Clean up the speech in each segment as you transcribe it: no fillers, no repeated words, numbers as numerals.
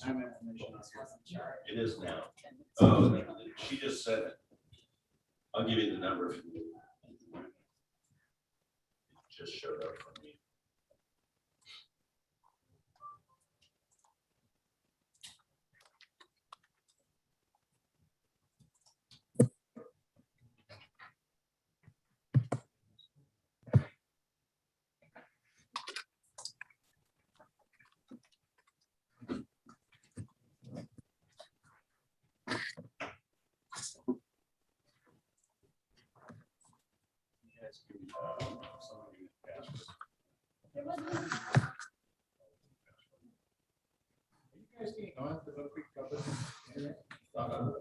time information on here. It is now. Oh, she just said it. I'll give you the number if you need. It just showed up for me.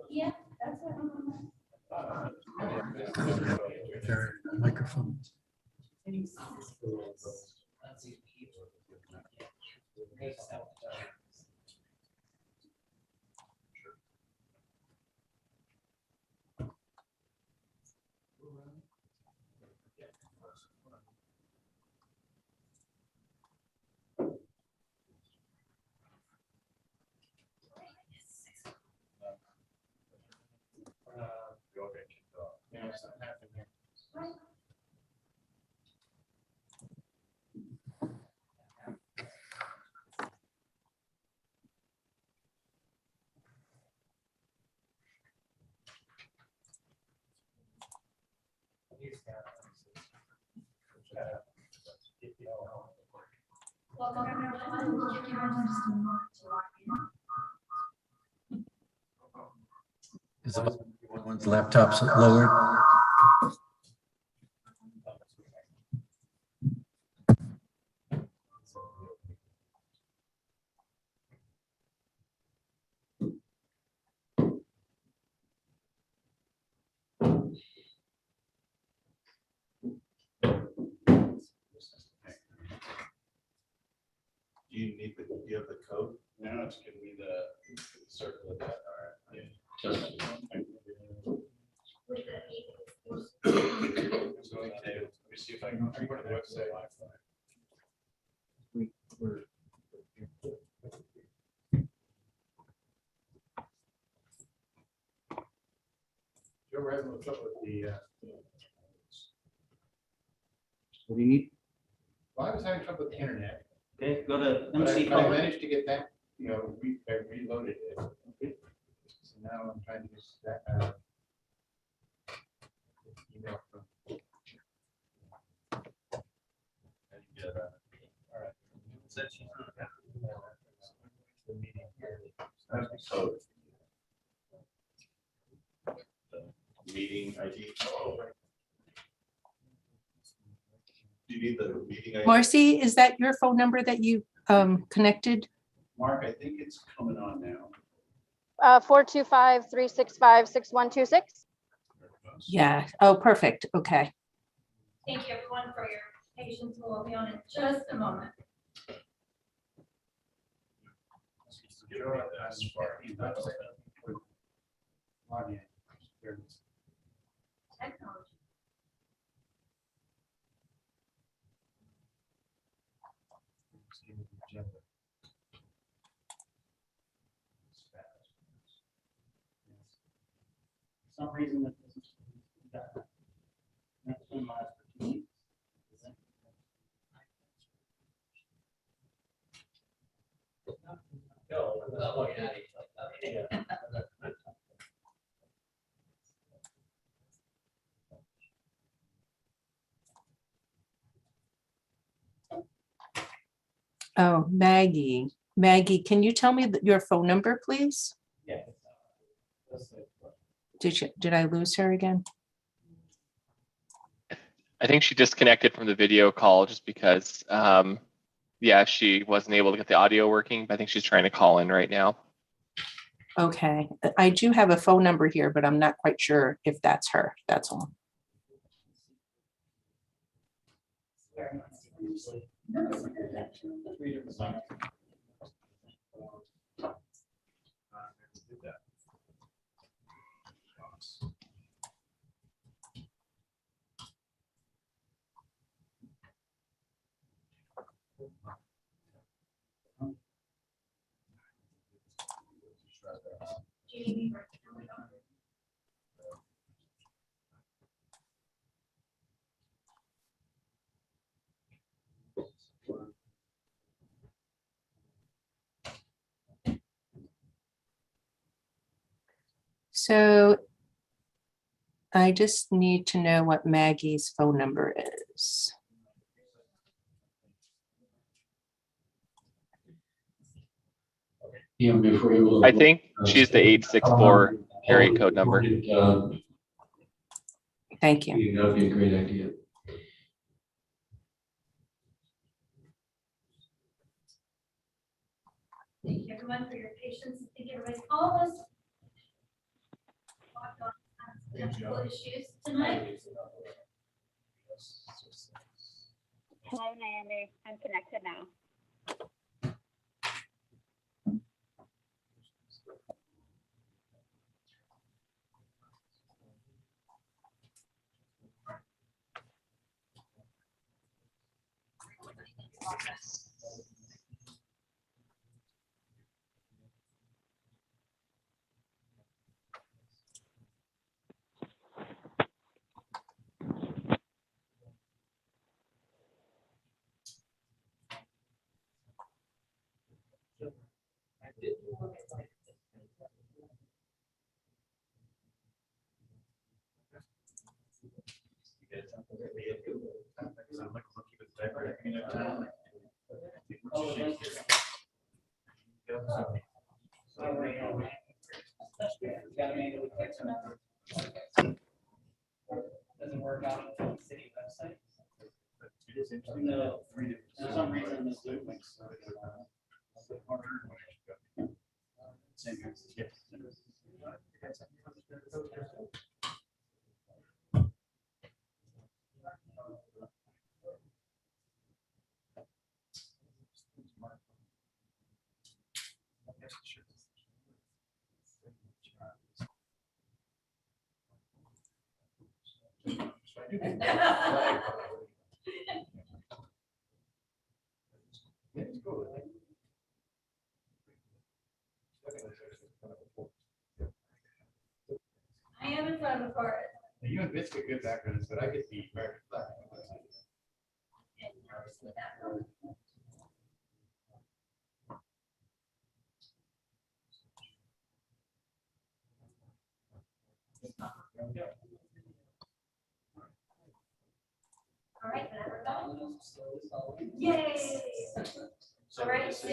Yeah, that's what I'm Their microphone. Yeah, it's not happening here. Welcome everyone. We'll give everyone just a moment to log in. Is everyone's laptops lowered? Do you have the code? Now it's giving me the circle of that. All right. Just. So, okay, let me see if I can go to the website. Joe, we're having a little trouble with the. What do you need? Well, I was having trouble with the internet, Okay, go to but MC. I managed to get back, I reloaded it. Okay. So now I'm trying to use that. Email from. All right. The meeting here. That's the code. The meeting ID. Do you need the meeting ID? Marcy, is that your phone number that you connected? Mark, I think it's coming on now. 425-365-6126. Yeah. Oh, perfect. Okay. Thank you everyone for your patience. We'll be on in just a moment. Log in. There it is. Technology. For some reason that doesn't. That's been my expertise. Oh, Maggie. Maggie, can you tell me your phone number, please? Yeah. Did I lose her again? I think she disconnected from the video call just because, yeah, she wasn't able to get the audio working, but I think she's trying to call in right now. Okay. I do have a phone number here, but I'm not quite sure if that's her. That's all. So I just need to know what Maggie's phone number is. Yeah, before you. I think she's the 864 area code number. Thank you. That'd be a great idea. Thank you everyone for your patience. Thank you everybody. Almost walked on technical issues tonight. Hello, Naomi. I'm connected now. Doesn't work out on the city website. No, for some reason this Zoom links. Same here. Yes. I am in front of the forest. You and Vince get good backgrounds, but I get the American flag. All right, yay! All right, is it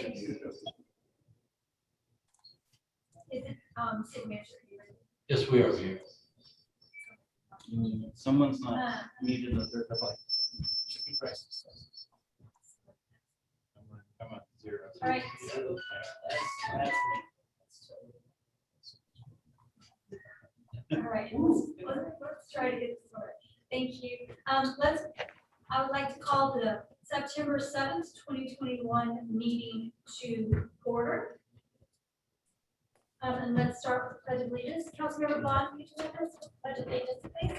signature? Yes, we are here. Someone's not needed a third device. Should be prices. Come on, zero. All right. All right, let's try to get this started. Thank you. I would like to call the September 7th, 2021 meeting to order. And let's start with the Pledge of Allegiance. Councilmember Bond, would you join us with the Pledge of Allegiance, please?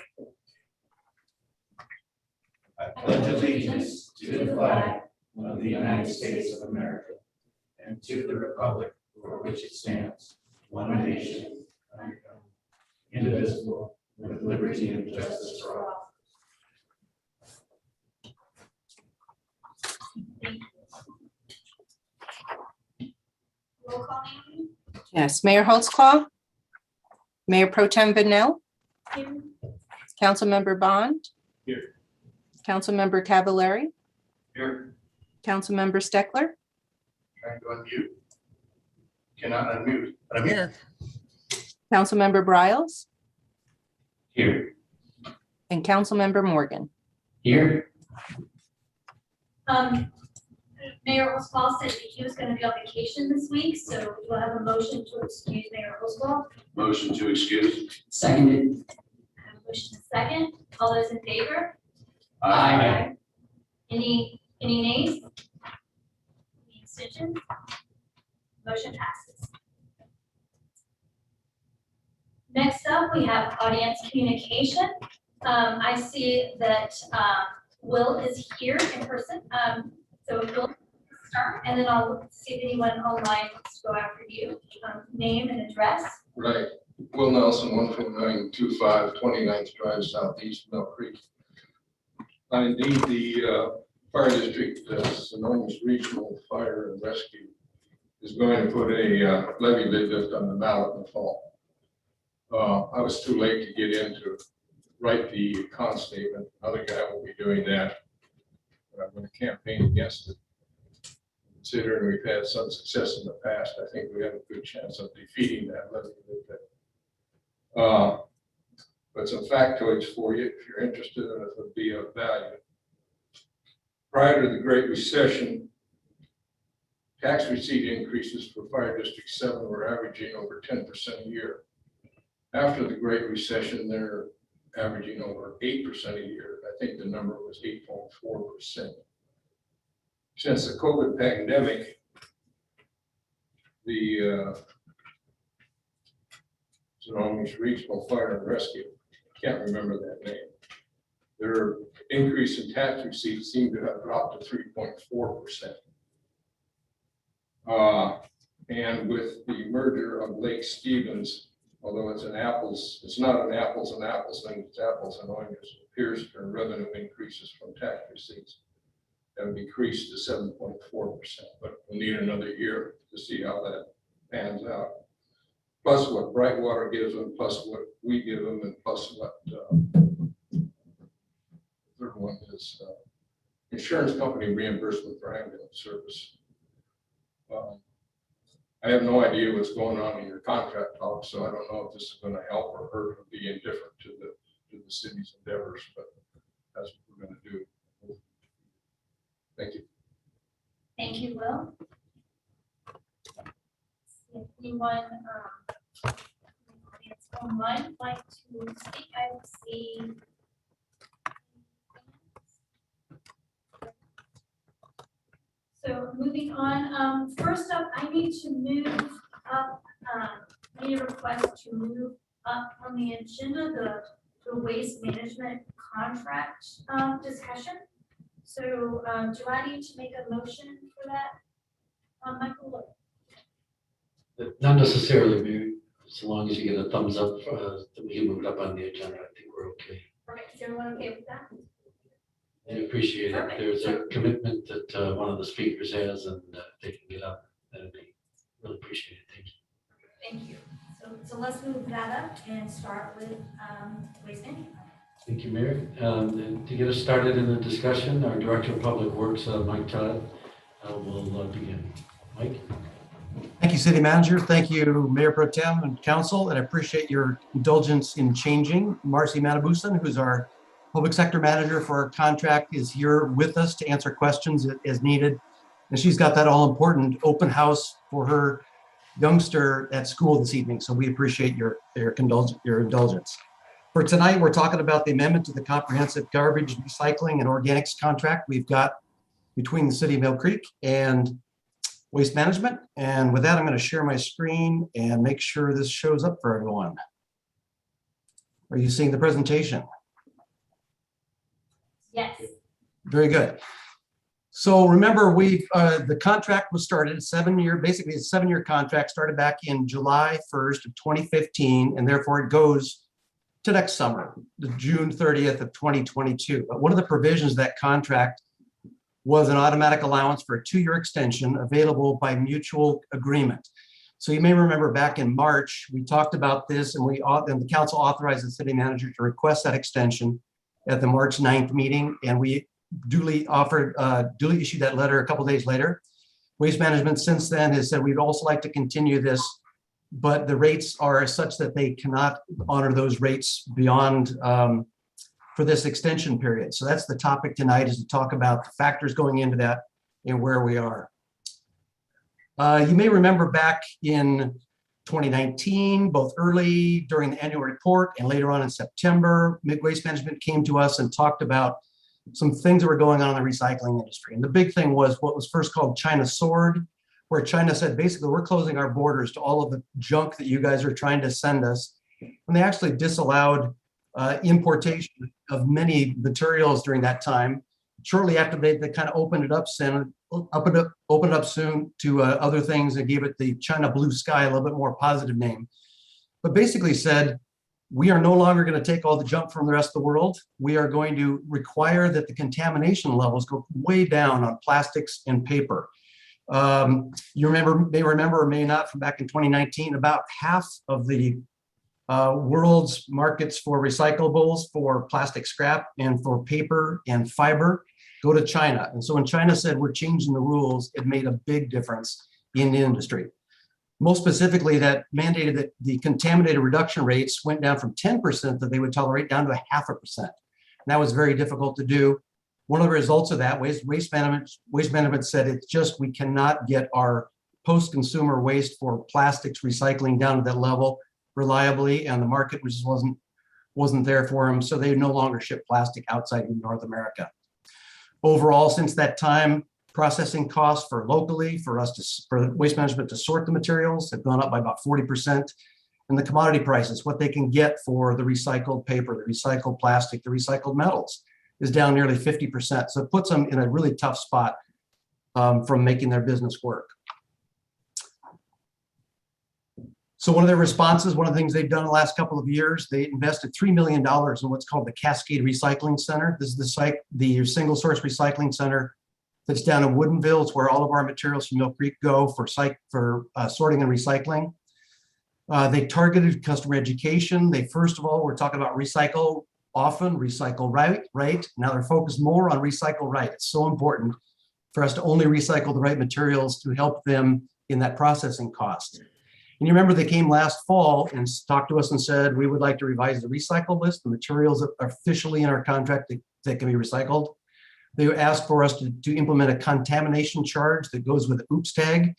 I pledge allegiance to the flag of the United States of America and to the republic for which it stands, one nation, under God, indivisible, with liberty and justice for all. Thank you. Roll call, Naomi? Yes, Mayor Holtzclaw, Mayor Pro Tem Vanel, Here. Councilmember Bond. Here. Councilmember Cavallari, Here, Councilmember Steckler, trying to unmute. Cannot unmute, but I'm here. Councilmember Briles, Here. and Councilmember Morgan. Here. Mayor Oswald said that he was going to be on vacation this week, so we'll have a motion to excuse Mayor Oswald. Motion to excuse. Seconded. I have a motion and a second. All those in favor? Aye. Any nays? Any abstentions? Motion passes. Next up, we have audience communication. I see that Will is here in person. So we'll start, and then I'll see if anyone online wants to go after you. Name and address. Right, Will Nelson, 14925 29th Drive, Southeast Mill Creek. I need the fire district, Sonoma Regional Fire and Rescue is going to put a levee lid lift on the mallet in the fall. I was too late to get in to write the con statement. Another guy will be doing that. But I'm going to campaign against it. Considering we've had some success in the past, I think we have a good chance of defeating that levy. But some factoids for you, if you're interested, and it would be of value. Prior to the Great Recession, tax receipt increases for Fire District 7 were averaging over 10% a year. After the Great Recession, they're averaging over 8% a year. I think the number was 8.4%. Since the COVID pandemic, the Sonoma Regional Fire and Rescue, can't remember that name, their increase in tax receipts seemed to have dropped to 3.4%. And with the merger of Lake Stevens, although it's not an apples and apples thing, it's apples and oranges, it appears their revenue increases from tax receipts have decreased to 7.4%, but we'll need another year to see how that pans out. Plus what Brightwater gives them, plus what we give them, and plus what the third one is insurance company reimbursement for ambulance service. I have no idea what's going on in your contract talk, so I don't know if this is going to help or hurt or be indifferent to the city's endeavors, but that's what we're going to do. Thank you. Thank you, Will. If anyone online would like to speak, I will see. So moving on, first up, I need to move up, I need a request to move up on the agenda, the waste management contract discussion. So do I need to make a motion for that? Michael? Not necessarily, Mary, so long as you get a thumbs up, that we can move it up on the agenda, I think we're okay. Perfect. Is everyone okay with that? I appreciate it. Perfect. There's a commitment that one of the speakers has, and they can get up. That'd be really appreciate it. Thank you. Thank you. So let's move that up and start with waste management. Thank you, Mary. And to get us started in the discussion, our Director of Public Works, Mike Todd, will begin. Mike? Thank you, City Manager. Thank you, Mayor Pro Tem and Council, and I appreciate your indulgence in changing. Marcy Matabusan, who's our Public Sector Manager for our contract, is here with us to answer questions as needed. And she's got that all important open house for her youngster at school this evening. So we appreciate your indulgence. For tonight, we're talking about the amendment to the comprehensive garbage recycling and organics contract we've got between the City of Mill Creek and Waste Management. And with that, I'm going to share my screen and make sure this shows up for everyone. Are you seeing the presentation? Yes. Very good. So remember, the contract was started basically a 7-year contract, started back in July 1st of 2015, and therefore it goes to next summer, the June 30th of 2022. But one of the provisions of that contract was an automatic allowance for a 2-year extension available by mutual agreement. So you may remember back in March, we talked about this, and the council authorized the city manager to request that extension at the March 9th meeting, and we duly issued that letter a couple days later. Waste Management since then has said we'd also like to continue this, but the rates are such that they cannot honor those rates beyond for this extension period. So that's the topic tonight, is to talk about the factors going into that and where we are. You may remember back in 2019, both early during the annual report and later on in September, Waste Management came to us and talked about some things that were going on in the recycling industry. And the big thing was what was first called China Sword, where China said, basically, we're closing our borders to all of the junk that you guys are trying to send us. And they actually disallowed importation of many materials during that time. Shortly after they kind of opened it up soon to other things and gave it the China Blue Sky, a little bit more positive name. But basically said, we are no longer going to take all the junk from the rest of the world. We are going to require that the contamination levels go way down on plastics and paper. You may remember or may not from back in 2019, about half of the World's markets for recyclables, for plastic scrap, and for paper and fiber go to China. And so when China said we're changing the rules, it made a big difference in the industry. Most specifically, that mandated that the contaminated reduction rates went down from 10% that they would tolerate down to 0.5%. And that was very difficult to do. One of the results of that was waste management said it's just, we cannot get our post-consumer waste for plastics recycling down to that level reliably, and the market just wasn't there for them, so they no longer ship plastic outside of North America. Overall, since that time, processing costs for locally, for waste management to sort the materials have gone up by about 40%. And the commodity prices, what they can get for the recycled paper, the recycled plastic, the recycled metals, is down nearly 50%. So it puts them in a really tough spot from making their business work. So one of their responses, one of the things they've done the last couple of years, they invested $3 million in what's called the Cascade Recycling Center. This is the single source recycling center that's down in Woodinville. It's where all of our materials from Mill Creek go for sorting and recycling. They targeted customer education. They first of all were talking about recycle often, recycle right. Now they're focused more on recycle right. It's so important for us to only recycle the right materials to help them in that processing cost. And you remember they came last fall and talked to us and said, we would like to revise the recycle list, the materials that are officially in our contract that can be recycled. They asked for us to implement a contamination charge that goes with the OOPS tag.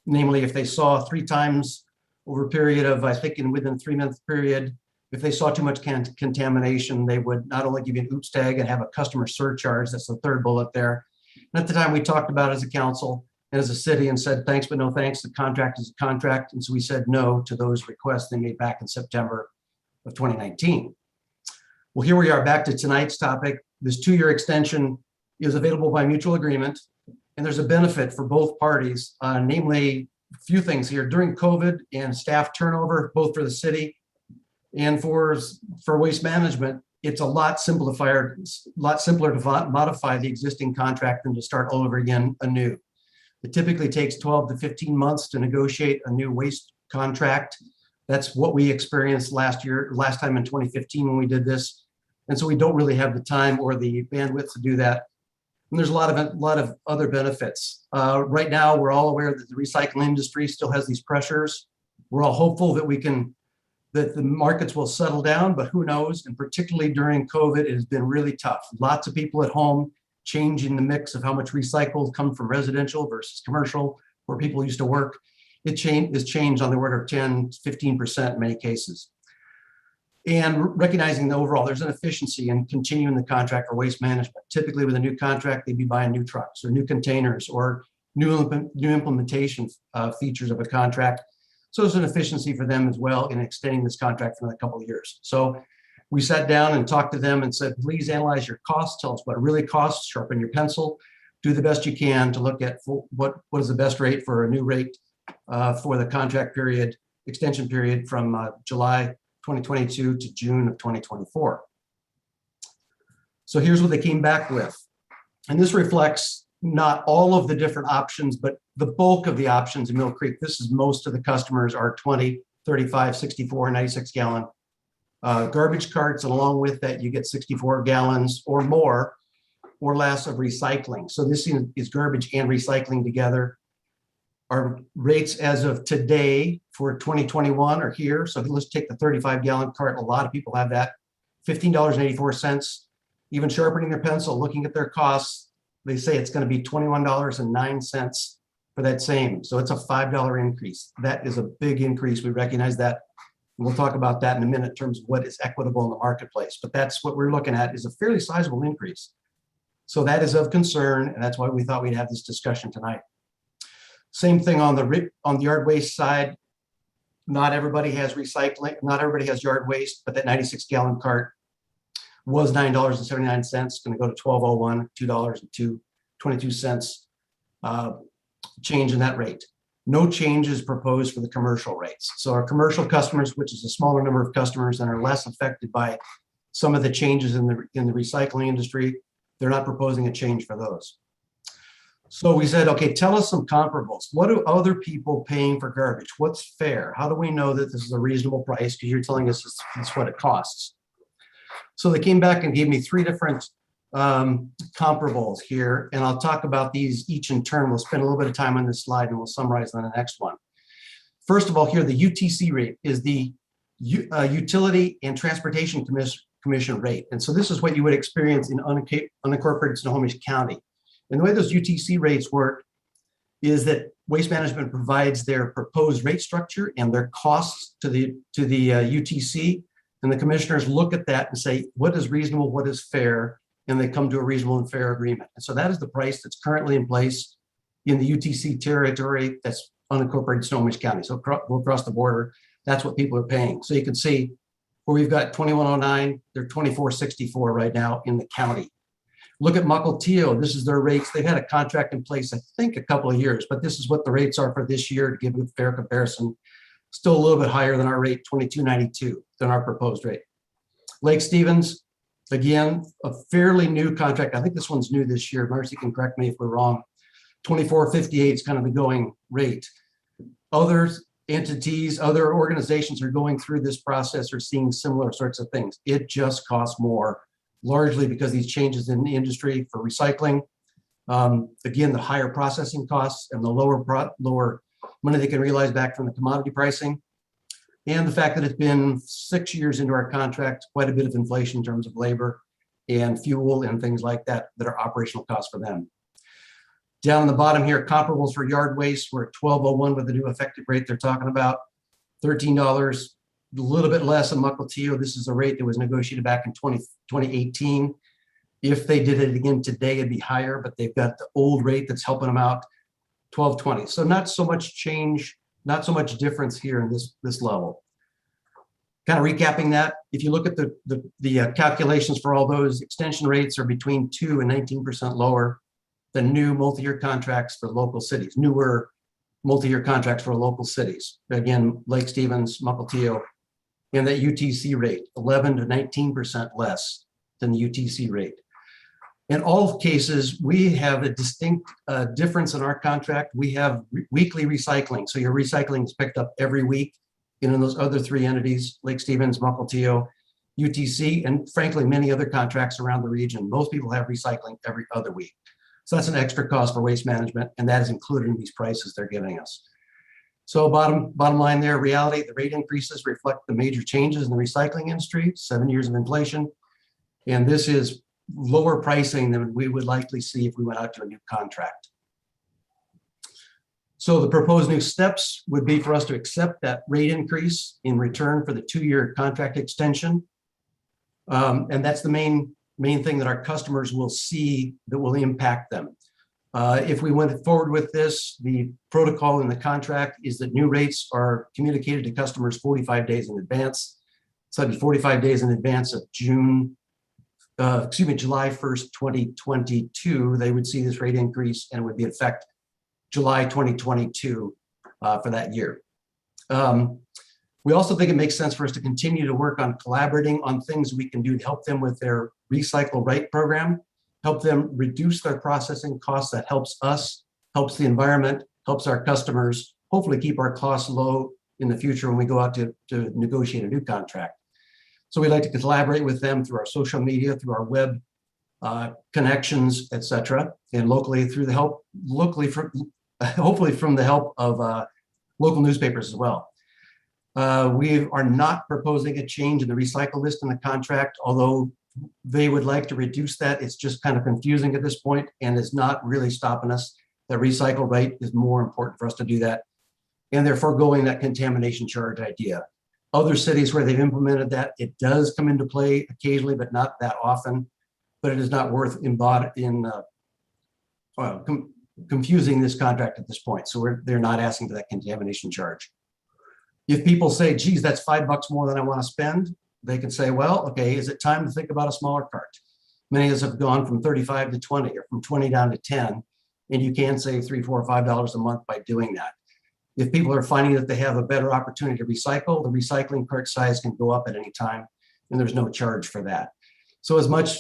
Namely, if they saw 3 times over a period of, I think within a 3-month period, if they saw too much contamination, they would not only give you an OOPS tag and have a customer surcharge. That's the third bullet there. And at the time we talked about it as a council and as a city and said, thanks, but no thanks. The contract is a contract. And so we said no to those requests they made back in September of 2019. Well, here we are back to tonight's topic. This 2-year extension is available by mutual agreement, and there's a benefit for both parties, namely a few things here. During COVID and staff turnover, both for the city and for waste management, it's a lot simpler to modify the existing contract than to start all over again anew. It typically takes 12 to 15 months to negotiate a new waste contract. That's what we experienced last time in 2015 when we did this. And so we don't really have the time or the bandwidth to do that. And there's a lot of other benefits. Right now, we're all aware that the recycling industry still has these pressures. We're all hopeful that that the markets will settle down, but who knows? And particularly during COVID, it has been really tough. Lots of people at home changing the mix of how much recycled come from residential versus commercial, where people used to work. It is changed on the order of 10, 15% in many cases. And recognizing the overall, there's an efficiency in continuing the contract for waste management. Typically with a new contract, they'd be buying new trucks or new containers or new implementation features of a contract. So there's an efficiency for them as well in extending this contract for another couple of years. So we sat down and talked to them and said, please analyze your costs. Tell us what it really costs, sharpen your pencil, do the best you can to look at what is the best rate for a new rate for the contract period, extension period from July 2022 to June of 2024. So here's what they came back with. And this reflects not all of the different options, but the bulk of the options in Mill Creek. This is most of the customers are 20, 35, 64, 96 gallon garbage carts. And along with that, you get 64 gallons or more or less of recycling. So this is garbage and recycling together. Our rates as of today for 2021 are here. So let's take the 35 gallon cart. A lot of people have that. $15.84. Even sharpening their pencil, looking at their costs, they say it's going to be $21.09 for that same. So it's a $5 increase. That is a big increase. We recognize that. And we'll talk about that in a minute in terms of what is equitable in the marketplace. But that's what we're looking at, is a fairly sizable increase. So that is of concern, and that's why we thought we'd have this discussion tonight. Same thing on the yard waste side. Not everybody has recycling, not everybody has yard waste, but that 96 gallon cart was $9.79, going to go to $12.01, $2.22 change in that rate. No changes proposed for the commercial rates. So our commercial customers, which is a smaller number of customers and are less affected by some of the changes in the recycling industry, they're not proposing a change for those. So we said, okay, tell us some comparables. What are other people paying for garbage? What's fair? How do we know that this is a reasonable price? Because you're telling us it's what it costs. So they came back and gave me 3 different comparables here, and I'll talk about these each in turn. We'll spend a little bit of time on this slide and we'll summarize on the next one. First of all, here, the UTC rate is the Utility and Transportation Commission rate. And so this is what you would experience in unincorporated Snohomish County. And the way those UTC rates work is that Waste Management provides their proposed rate structure and their costs to the UTC, and the commissioners look at that and say, what is reasonable, what is fair, and they come to a reasonable and fair agreement. And so that is the price that's currently in place in the UTC territory that's unincorporated Snohomish County. So across the border, that's what people are paying. So you can see where we've got 2109, they're 2464 right now in the county. Look at Mukilteo, this is their rates. They've had a contract in place, I think, a couple of years, but this is what the rates are for this year to give a fair comparison. Still a little bit higher than our rate, 2292, than our proposed rate. Lake Stevens, again, a fairly new contract. I think this one's new this year. Marcy can correct me if we're wrong. 2458 is kind of the going rate. Other entities, other organizations are going through this process, are seeing similar sorts of things. It just costs more, largely because these changes in the industry for recycling. Again, the higher processing costs and the lower money they can realize back from the commodity pricing. And the fact that it's been 6 years into our contract, quite a bit of inflation in terms of labor and fuel and things like that, that are operational costs for them. Down on the bottom here, comparables for yard waste, we're at 1201 with the new effective rate they're talking about, $13, a little bit less in Mukilteo. This is a rate that was negotiated back in 2018. If they did it again today, it'd be higher, but they've got the old rate that's helping them out, 1220. So not so much change, not so much difference here in this level. Kind of recapping that, if you look at the calculations for all those, extension rates are between 2 and 19% lower than new multi-year contracts for local cities, newer multi-year contracts for local cities. Again, Lake Stevens, Mukilteo, and that UTC rate, 11 to 19% less than the UTC rate. In all cases, we have a distinct difference in our contract. We have weekly recycling. So your recycling is picked up every week. And in those other 3 entities, Lake Stevens, Mukilteo, UTC, and frankly, many other contracts around the region, most people have recycling every other week. So that's an extra cost for Waste Management, and that is included in these prices they're giving us. So bottom line there, reality, the rate increases reflect the major changes in the recycling industry, 7 years of inflation. And this is lower pricing than we would likely see if we went out to a new contract. So the proposed new steps would be for us to accept that rate increase in return for the 2-year contract extension. And that's the main thing that our customers will see that will impact them. If we went forward with this, the protocol in the contract is that new rates are communicated to customers 45 days in advance. So it'd be 45 days in advance of July 1st, 2022, they would see this rate increase and it would be in effect July 2022 for that year. We also think it makes sense for us to continue to work on collaborating on things we can do to help them with their Recycle Right program, help them reduce their processing costs. That helps us, helps the environment, helps our customers, hopefully keep our costs low in the future when we go out to negotiate a new contract. So we'd like to collaborate with them through our social media, through our web connections, et cetera, and locally through the help, hopefully from the help of local newspapers as well. We are not proposing a change in the recycle list in the contract, although they would like to reduce that. It's just kind of confusing at this point and it's not really stopping us. The recycle rate is more important for us to do that. And they're foregoing that contamination charge idea. Other cities where they've implemented that, it does come into play occasionally, but not that often. But it is not worth confusing this contract at this point. So they're not asking for that contamination charge. If people say, geez, that's $5 more than I want to spend, they can say, well, okay, is it time to think about a smaller cart? Many of us have gone from 35 to 20 or from 20 down to 10, and you can save $3, $4, $5 a month by doing that. If people are finding that they have a better opportunity to recycle, the recycling cart size can go up at any time, and there's no charge for that. So as much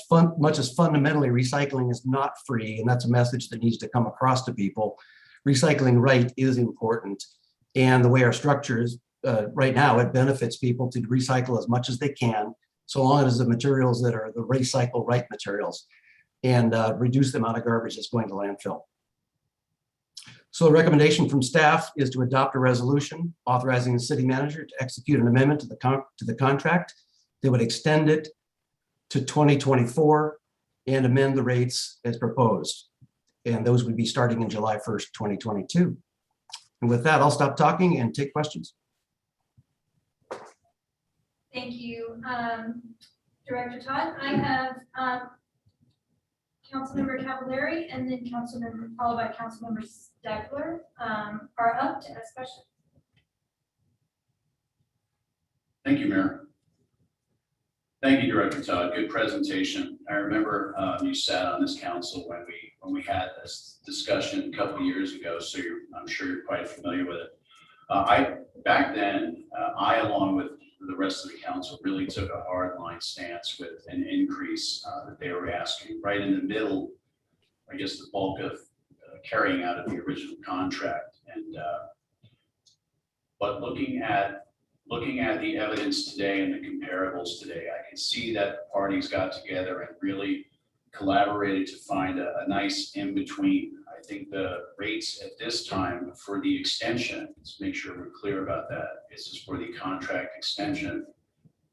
as fundamentally recycling is not free, and that's a message that needs to come across to people, recycling right is important. And the way our structure is right now, it benefits people to recycle as much as they can, so long as the materials that are the recycle right materials, and reduce the amount of garbage that's going to landfill. So the recommendation from staff is to adopt a resolution authorizing the city manager to execute an amendment to the contract that would extend it to 2024 and amend the rates as proposed. And those would be starting in July 1st, 2022. And with that, I'll stop talking and take questions. Thank you, Director Todd. I have Councilmember Cavallari and then Councilmember, followed by Councilmember Stegler, are up to ask questions. Thank you, Mayor. Thank you, Director Todd. Good presentation. I remember you sat on this council when we had this discussion a couple of years ago, so I'm sure you're quite familiar with it. Back then, I, along with the rest of the council, really took a hard line stance with an increase that they were asking right in the middle, I guess the bulk of carrying out of the original contract. And but looking at the evidence today and the comparables today, I can see that parties got together and really collaborated to find a nice in-between. I think the rates at this time for the extension, let's make sure we're clear about that, this is for the contract extension,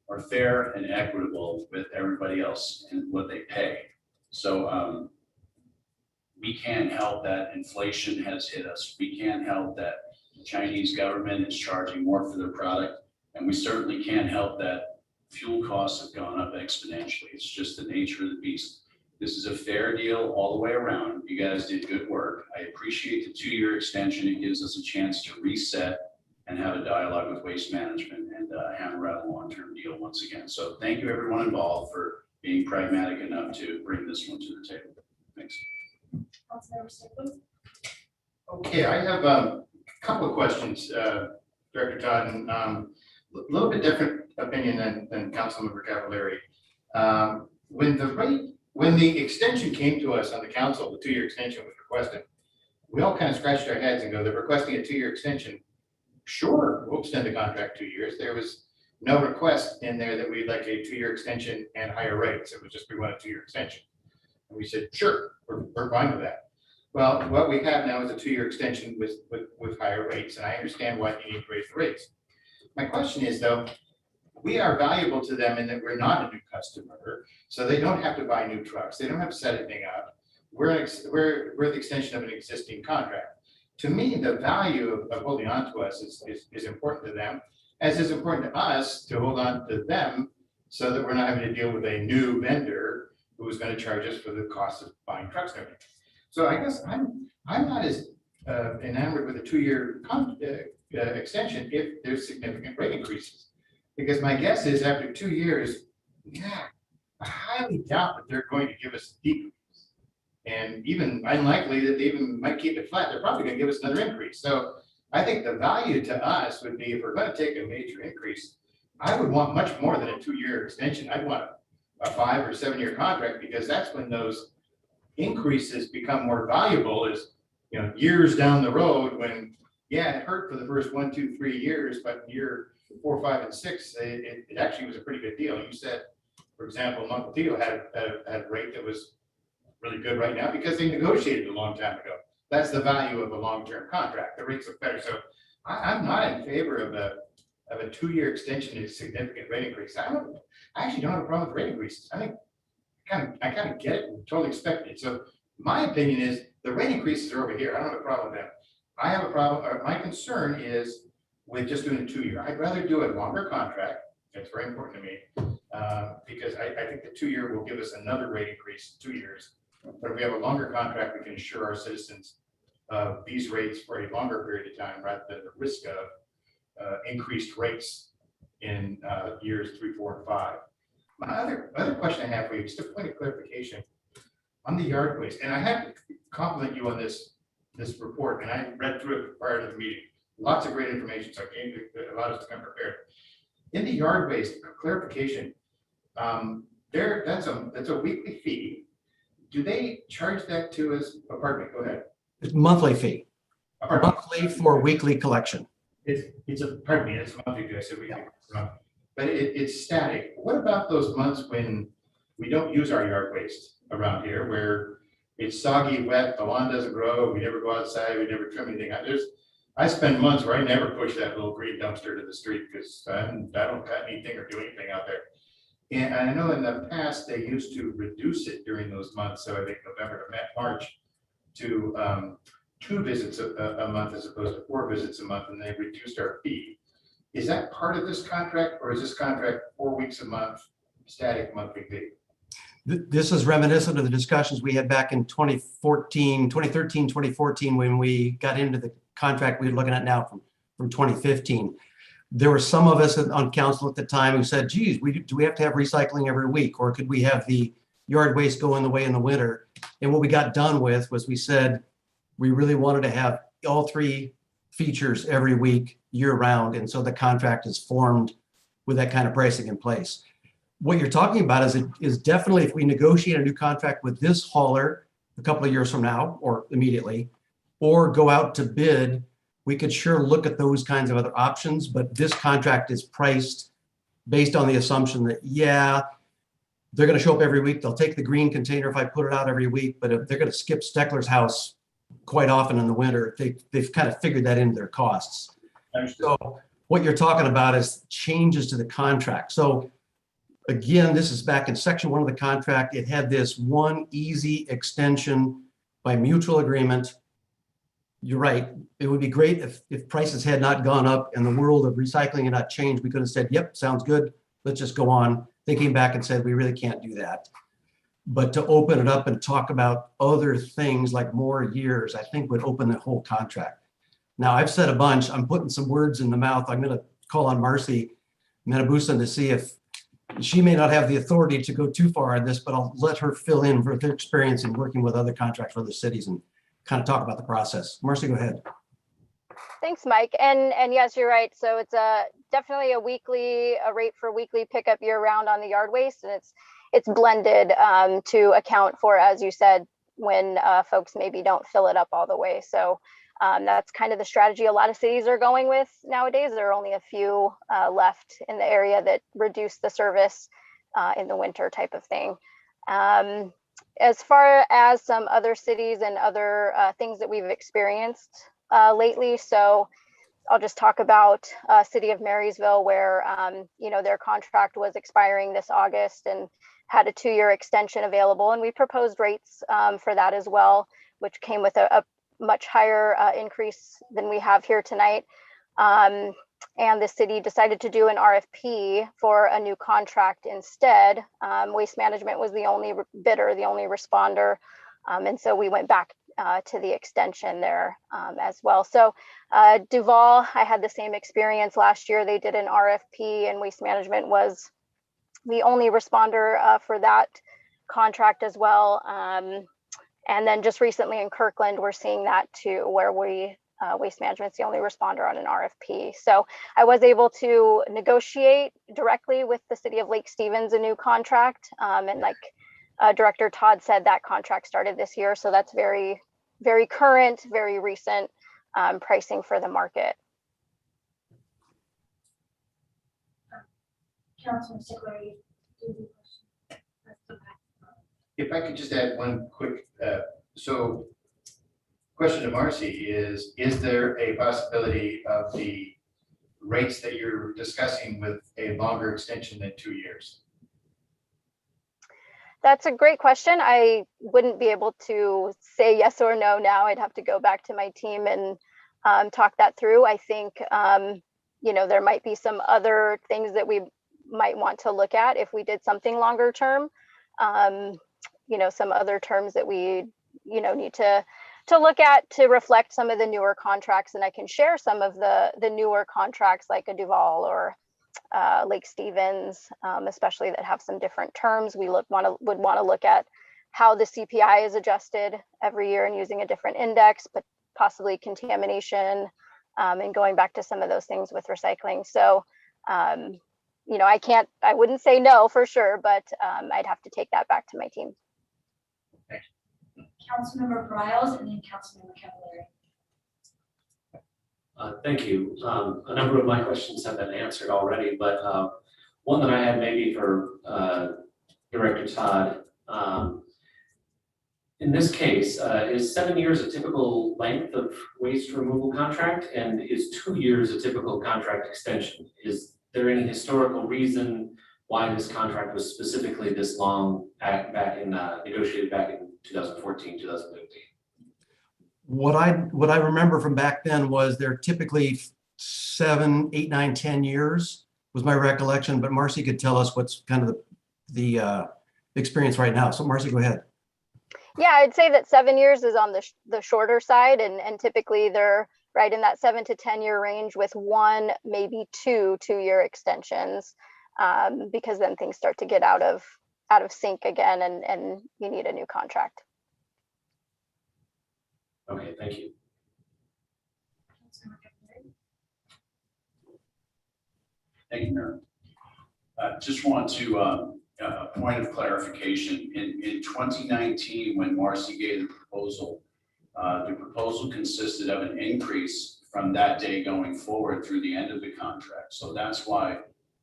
are fair and equitable with everybody else and what they pay. So we can't help that inflation has hit us. We can't help that the Chinese government is charging more for their product. And we certainly can't help that fuel costs have gone up exponentially. It's just the nature of the beast. This is a fair deal all the way around. You guys did good work. I appreciate the 2-year extension. It gives us a chance to reset and have a dialogue with Waste Management and hammer out a long-term deal once again. So thank you everyone involved for being pragmatic enough to bring this one to the table. Thanks. Councilmember Stegler. Okay, I have a couple of questions, Director Todd, and a little bit different opinion than Councilmember Cavallari. When the extension came to us on the council, the 2-year extension was requested, we all kind of scratched our heads and go, they're requesting a 2-year extension. Sure, we'll extend the contract 2 years. There was no request in there that we'd like a 2-year extension and higher rates. It was just, we want a 2-year extension. And we said, sure, we're fine with that. Well, what we have now is a 2-year extension with higher rates, and I understand why you need to raise the rates. My question is, though, we are valuable to them in that we're not a new customer, so they don't have to buy new trucks. They don't have to set anything up. We're the extension of an existing contract. To me, the value of holding on to us is important to them, as is important to us to hold on to them so that we're not having to deal with a new vendor who is going to charge us for the cost of buying trucks and everything. So I guess I'm not as enamored with a 2-year extension if there's significant rate increases. Because my guess is after 2 years, yeah, I highly doubt that they're going to give us a decrease. And even unlikely that they even might keep it flat. They're probably going to give us another increase. So I think the value to us would be, if we're going to take a major increase, I would want much more than a 2-year extension. I'd want a 5 or 7-year contract, because that's when those increases become more valuable, as years down the road, when it hurt for the first 1, 2, 3 years, but in year 4, 5, and 6, it actually was a pretty good deal. You said, for example, Montevideo had a rate that was really good right now because they negotiated a long time ago. That's the value of a long-term contract. The rates are better. So I'm not in favor of a 2-year extension and a significant rate increase. I actually don't have a problem with rate increases. I think I kind of get it and totally expect it. So my opinion is the rate increases are over here. I don't have a problem with that. I have a problem, or my concern is with just doing a 2-year. I'd rather do a longer contract. It's very important to me because I think the 2-year will give us another rate increase in 2 years. But if we have a longer contract, we can assure our citizens of these rates for a longer period of time, rather than the risk of increased rates in years 3, 4, and 5. My other question I have for you, just a point of clarification on the yard waste, and I have to compliment you on this report, and I read through it prior to the meeting. Lots of great information, so it allowed us to come prepared. In the yard waste clarification, that's a weekly fee. Do they charge that to us? Oh, pardon me, go ahead. It's monthly fee, Pardon me. monthly for weekly collection. Pardon me, it's monthly, I said weekly. But it's static. What about those months when we don't use our yard waste around here, where it's soggy, wet, the lawn doesn't grow, we never go outside, we never trim anything out? I spend months where I never push that little green dumpster to the street because I don't cut anything or do anything out there. And I know in the past, they used to reduce it during those months. So I think November to March to 2 visits a month as opposed to 4 visits a month, and they reduced our fee. Is that part of this contract, or is this contract 4 weeks a month, static monthly fee? This is reminiscent of the discussions we had back in 2013, 2014, when we got into the contract we're looking at now from 2015. There were some of us on council at the time who said, geez, do we have to have recycling every week? Or could we have the yard waste going away in the winter? And what we got done with was we said, we really wanted to have all 3 features every week year round. And so the contract is formed with that kind of pricing in place. What you're talking about is definitely if we negotiate a new contract with this hauler a couple of years from now or immediately, or go out to bid, we could sure look at those kinds of other options, but this contract is priced based on the assumption that, yeah, they're going to show up every week. They'll take the green container if I put it out every week, but if they're going to skip Steckler's house quite often in the winter, they've kind of figured that into their costs. So what you're talking about is changes to the contract. So again, this is back in section 1 of the contract. It had this one easy extension by mutual agreement. You're right. It would be great if prices had not gone up and the world of recycling had not changed. We could have said, yep, sounds good. Let's just go on. They came back and said, we really can't do that. But to open it up and talk about other things like more years, I think would open the whole contract. Now, I've said a bunch. I'm putting some words in the mouth. I'm going to call on Marcy Manabusan to see if she may not have the authority to go too far on this, but I'll let her fill in for her experience in working with other contracts for other cities and kind of talk about the process. Marcy, go ahead. Thanks, Mike. And yes, you're right. So it's definitely a rate for weekly pickup year round on the yard waste, and it's blended to account for, as you said, when folks maybe don't fill it up all the way. So that's kind of the strategy a lot of cities are going with nowadays. There are only a few left in the area that reduce the service in the winter type of thing. As far as some other cities and other things that we've experienced lately, so I'll just talk about city of Marysville, where their contract was expiring this August and had a 2-year extension available, and we proposed rates for that as well, which came with a much higher increase than we have here tonight. And the city decided to do an RFP for a new contract instead. Waste Management was the only bidder, the only responder. And so we went back to the extension there as well. So Duval, I had the same experience last year. They did an RFP and Waste Management was the only responder for that contract as well. And then just recently in Kirkland, we're seeing that too, where Waste Management's the only responder on an RFP. So I was able to negotiate directly with the city of Lake Stevens a new contract. And like Director Todd said, that contract started this year. So that's very, very current, very recent pricing for the market. Councilman Stickler, you do the question. If I could just add one quick, so question to Marcy is there a possibility of the rates that you're discussing with a longer extension than 2 years? That's a great question. I wouldn't be able to say yes or no now. I'd have to go back to my team and talk that through. I think, there might be some other things that we might want to look at if we did something longer term. Some other terms that we, need to look at to reflect some of the newer contracts. And I can share some of the newer contracts like a Duval or Lake Stevens, especially that have some different terms. We would want to look at how the CPI is adjusted every year and using a different index, but possibly contamination and going back to some of those things with recycling. So, I wouldn't say no for sure, but I'd have to take that back to my team. Councilmember Briles and then Councilmember Cavallari. Thank you. A number of my questions have been answered already, but one that I had maybe for Director Todd. In this case, is 7 years a typical length of waste removal contract, and is 2 years a typical contract extension? Is there any historical reason why this contract was specifically this long negotiated back in 2014, 2015? What I remember from back then was they're typically 7, 8, 9, 10 years was my recollection, but Marcy could tell us what's kind of the experience right now. So Marcy, go ahead. Yeah, I'd say that 7 years is on the shorter side, and typically they're right in that 7 to 10 year range with one, maybe two 2-year extensions, because then things start to get out of sync again, and you need a new contract. Okay, thank you. Thank you, Mayor. Just want to, a point of clarification. In 2019, when Marcy gave the proposal consisted of an increase from that day going forward through the end of the contract. So that's why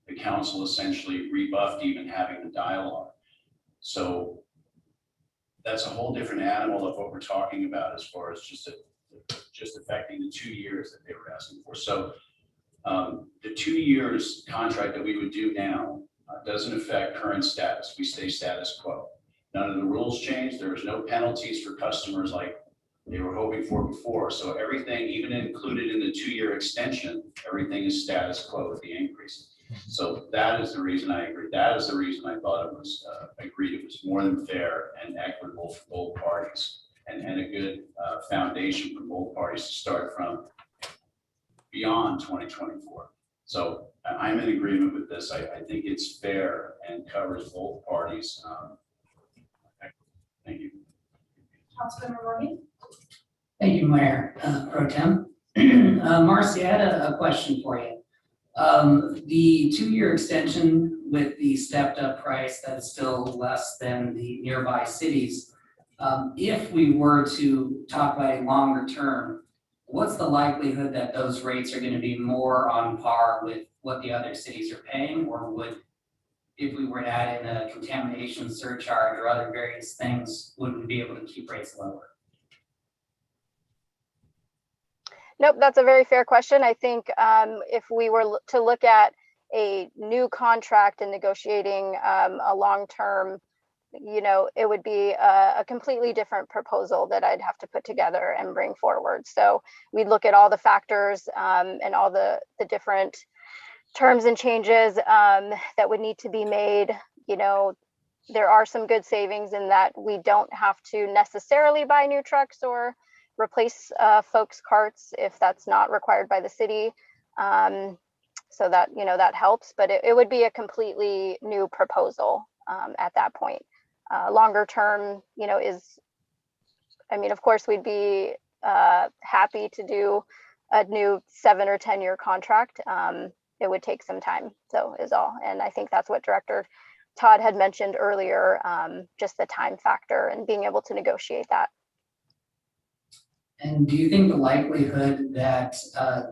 the council essentially rebuffed even having the dialogue. So that's a whole different animal of what we're talking about as far as just affecting the 2 years that they were asking for. So the 2 years contract that we would do now doesn't affect current status. We stay status quo. None of the rules change. There was no penalties for customers like they were hoping for before. So everything, even included in the 2-year extension, everything is status quo with the increase. So that is the reason I agree. That is the reason I thought it was agreed. It was more than fair and equitable for both parties, and a good foundation for both parties to start from beyond 2024. So I'm in agreement with this. I think it's fair and covers both parties. Thank you. Councilmember Morgan. Thank you, Mayor Pro Tem. Marcy, I had a question for you. The 2-year extension with the stepped up price that's still less than the nearby cities. If we were to talk about a longer term, what's the likelihood that those rates are going to be more on par with what the other cities are paying? Or would, if we were to add in a contamination surcharge or other various things, would we be able to keep rates lower? Nope, that's a very fair question. I think if we were to look at a new contract and negotiating a long-term, it would be a completely different proposal that I'd have to put together and bring forward. So we'd look at all the factors and all the different terms and changes that would need to be made. There are some good savings in that we don't have to necessarily buy new trucks or replace folks' carts if that's not required by the city. So that, that helps, but it would be a completely new proposal at that point. Longer term, of course, we'd be happy to do a new 7 or 10 year contract. It would take some time, so is all. And I think that's what Director Todd had mentioned earlier, just the time factor and being able to negotiate that. And do you think the likelihood that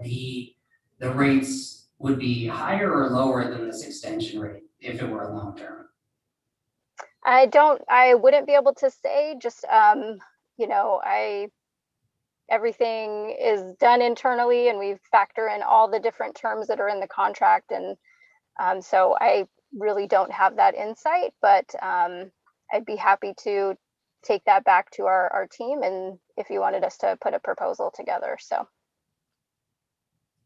the rates would be higher or lower than this extension rate if it were long term? I wouldn't be able to say, just, everything is done internally and we factor in all the different terms that are in the contract. And so I really don't have that insight, but I'd be happy to take that back to our team, and if you wanted us to put a proposal together. So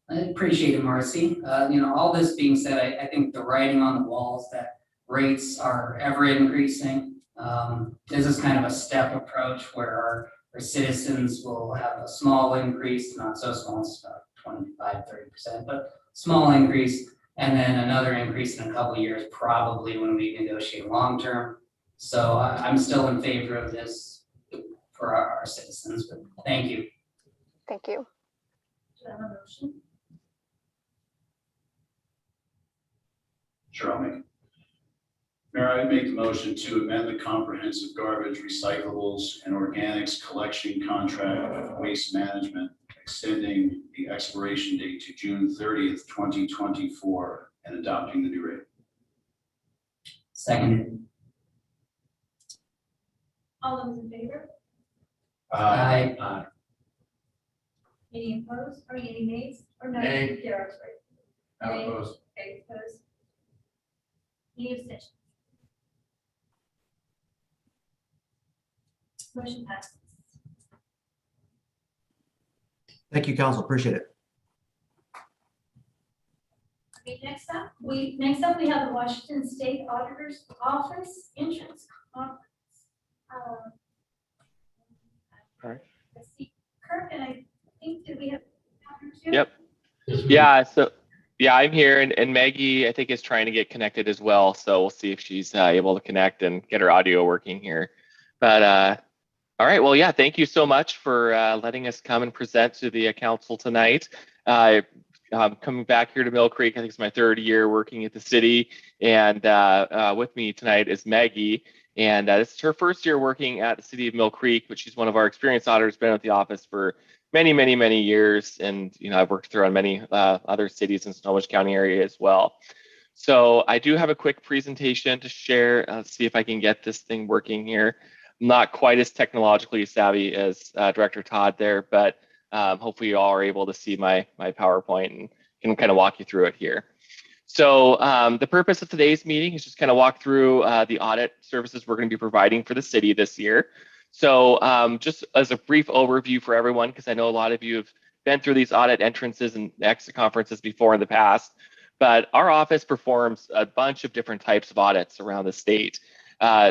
I appreciate it, Marcy. All this being said, I think the writing on the walls that rates are ever increasing. This is kind of a step approach where our citizens will have a small increase, not so small, it's about 25, 30%, but small increase, and then another increase in a couple of years, probably when we negotiate long term. So I'm still in favor of this for our citizens, but thank you. Thank you. Do I have a motion? Sure, I'll make it. Mayor, I make the motion to amend the comprehensive garbage, recyclables, and organics collection contract with Waste Management, extending the expiration date to June 30th, 2024, and adopting the new rate. Seconded. All those in favor? Aye. Any opposed, or any nays, or no? Nay. Darrell's right. Not Nay. opposed. Okay, opposed. Any abstentions? Motion passes. Thank you, council. Appreciate it. Okay, next up, we have the Washington State Auditor's Office Insurance Conference. All right. Let's see, Kirk, and I think, did we have? Yep. Yeah, so yeah, I'm here, and Maggie, I think, is trying to get connected as well. So we'll see if she's able to connect and get her audio working here. But all right, well, yeah, thank you so much for letting us come and present to the council tonight. Coming back here to Mill Creek, I think it's my third year working at the city, and with me tonight is Maggie, and this is her first year working at the city of Mill Creek, but she's one of our experienced auditors, been at the office for many years, and I've worked through on many other cities in Snohomish County area as well. So I do have a quick presentation to share. See if I can get this thing working here. I'm not quite as technologically savvy as Director Todd there, but hopefully you all are able to see my PowerPoint and can kind of walk you through it here. So the purpose of today's meeting is just kind of walk through the audit services we're going to be providing for the city this year. So just as a brief overview for everyone, because I know a lot of you have been through these audit entrances and exit conferences before in the past, but our office performs a bunch of different types of audits around the state.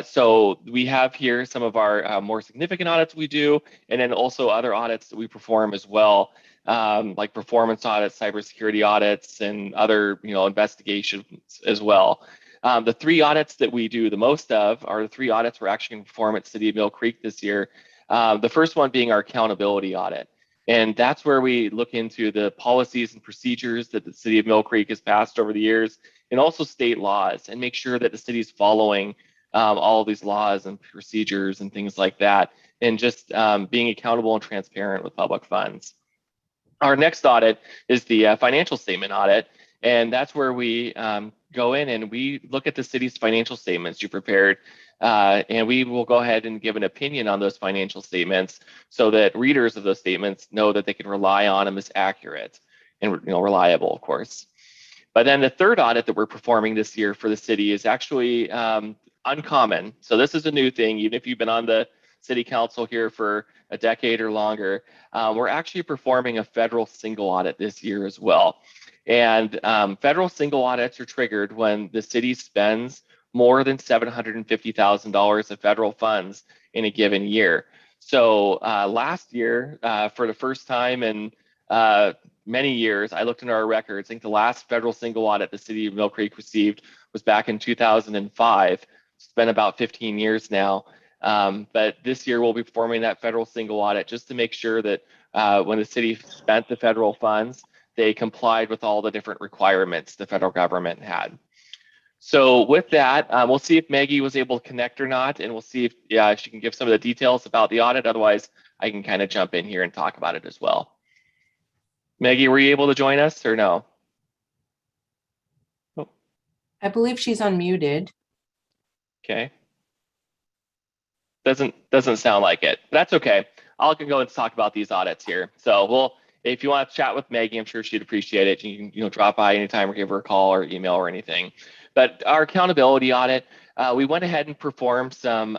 So we have here some of our more significant audits we do, and then also other audits that we perform as well, like performance audits, cybersecurity audits, and other investigations as well. The three audits that we do the most of are the three audits we're actually going to perform at City of Mill Creek this year. The first one being our accountability audit. And that's where we look into the policies and procedures that the City of Mill Creek has passed over the years, and also state laws, and make sure that the city is following all of these laws and procedures and things like that, and just being accountable and transparent with public funds. Our next audit is the financial statement audit, and that's where we go in and we look at the city's financial statements you prepared, and we will go ahead and give an opinion on those financial statements so that readers of those statements know that they can rely on them as accurate and reliable, of course. But then the third audit that we're performing this year for the city is actually uncommon. So this is a new thing, even if you've been on the city council here for a decade or longer. We're actually performing a federal single audit this year as well. And federal single audits are triggered when the city spends more than $750,000 of federal funds in a given year. So last year, for the first time in many years, I looked into our records. I think the last federal single audit the city of Mill Creek received was back in 2005. It's been about 15 years now. But this year we'll be performing that federal single audit just to make sure that when the city spent the federal funds, they complied with all the different requirements the federal government had. So with that, we'll see if Maggie was able to connect or not, and we'll see if she can give some of the details about the audit. Otherwise, I can kind of jump in here and talk about it as well. Maggie, were you able to join us or no? Oh. I believe she's unmuted. Okay. Doesn't sound like it. That's okay. I'll go and talk about these audits here. So if you want to chat with Maggie, I'm sure she'd appreciate it. You can drop by anytime or give her a call or email or anything. But our accountability audit, we went ahead and performed some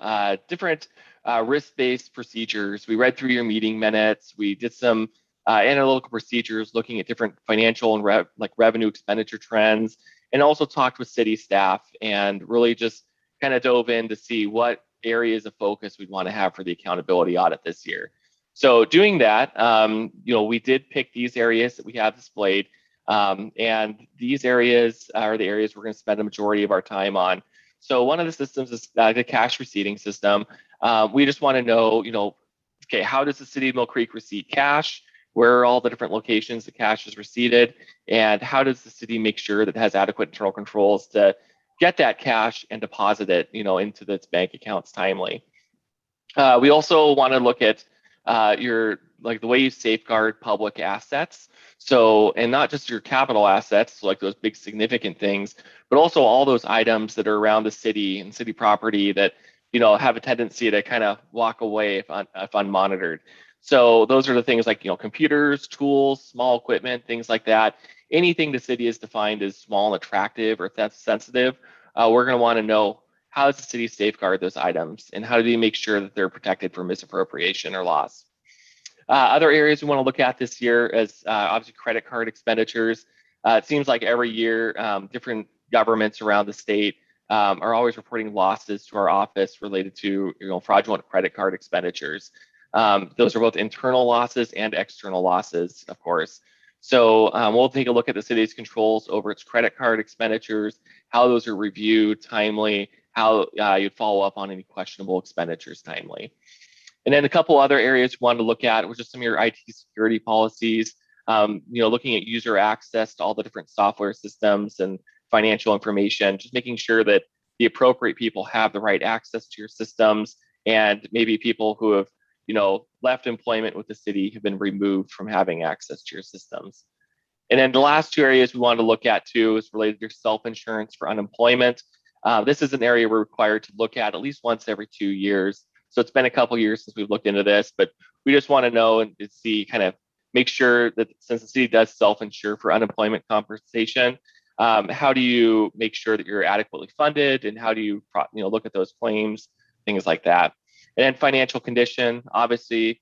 different risk-based procedures. We read through your meeting minutes. We did some analytical procedures looking at different financial and revenue expenditure trends, and also talked with city staff and really just kind of dove in to see what areas of focus we'd want to have for the accountability audit this year. So doing that, we did pick these areas that we have displayed, and these areas are the areas we're going to spend a majority of our time on. So one of the systems is the cash receipting system. We just want to know, okay, how does the city of Mill Creek receive cash? where are all the different locations the cash is receipted, and how does the city make sure that it has adequate internal controls to get that cash and deposit it, into its bank accounts timely. We also want to look at the way you safeguard public assets. So, and not just your capital assets, like those big significant things, but also all those items that are around the city and city property that, have a tendency to kind of walk away if unmonitored. So those are the things like, computers, tools, small equipment, things like that. Anything the city has defined as small and attractive or that's sensitive, we're going to want to know, how does the city safeguard those items, and how do they make sure that they're protected from misappropriation or loss? Other areas we want to look at this year is obviously credit card expenditures. It seems like every year different governments around the state are always reporting losses to our office related to fraudulent credit card expenditures. Those are both internal losses and external losses, of course. So we'll take a look at the city's controls over its credit card expenditures, how those are reviewed timely, how you'd follow up on any questionable expenditures timely. And then a couple other areas we wanted to look at was just some of your IT security policies, looking at user access to all the different software systems and financial information, just making sure that the appropriate people have the right access to your systems, and maybe people who have left employment with the city have been removed from having access to your systems. And then the last two areas we wanted to look at too is related to your self-insurance for unemployment. This is an area we're required to look at least once every 2 years. So it's been a couple years since we've looked into this, but we just want to know and see, kind of make sure that since the city does self-insure for unemployment compensation, how do you make sure that you're adequately funded, and how do you look at those claims, things like that. And then financial condition, obviously,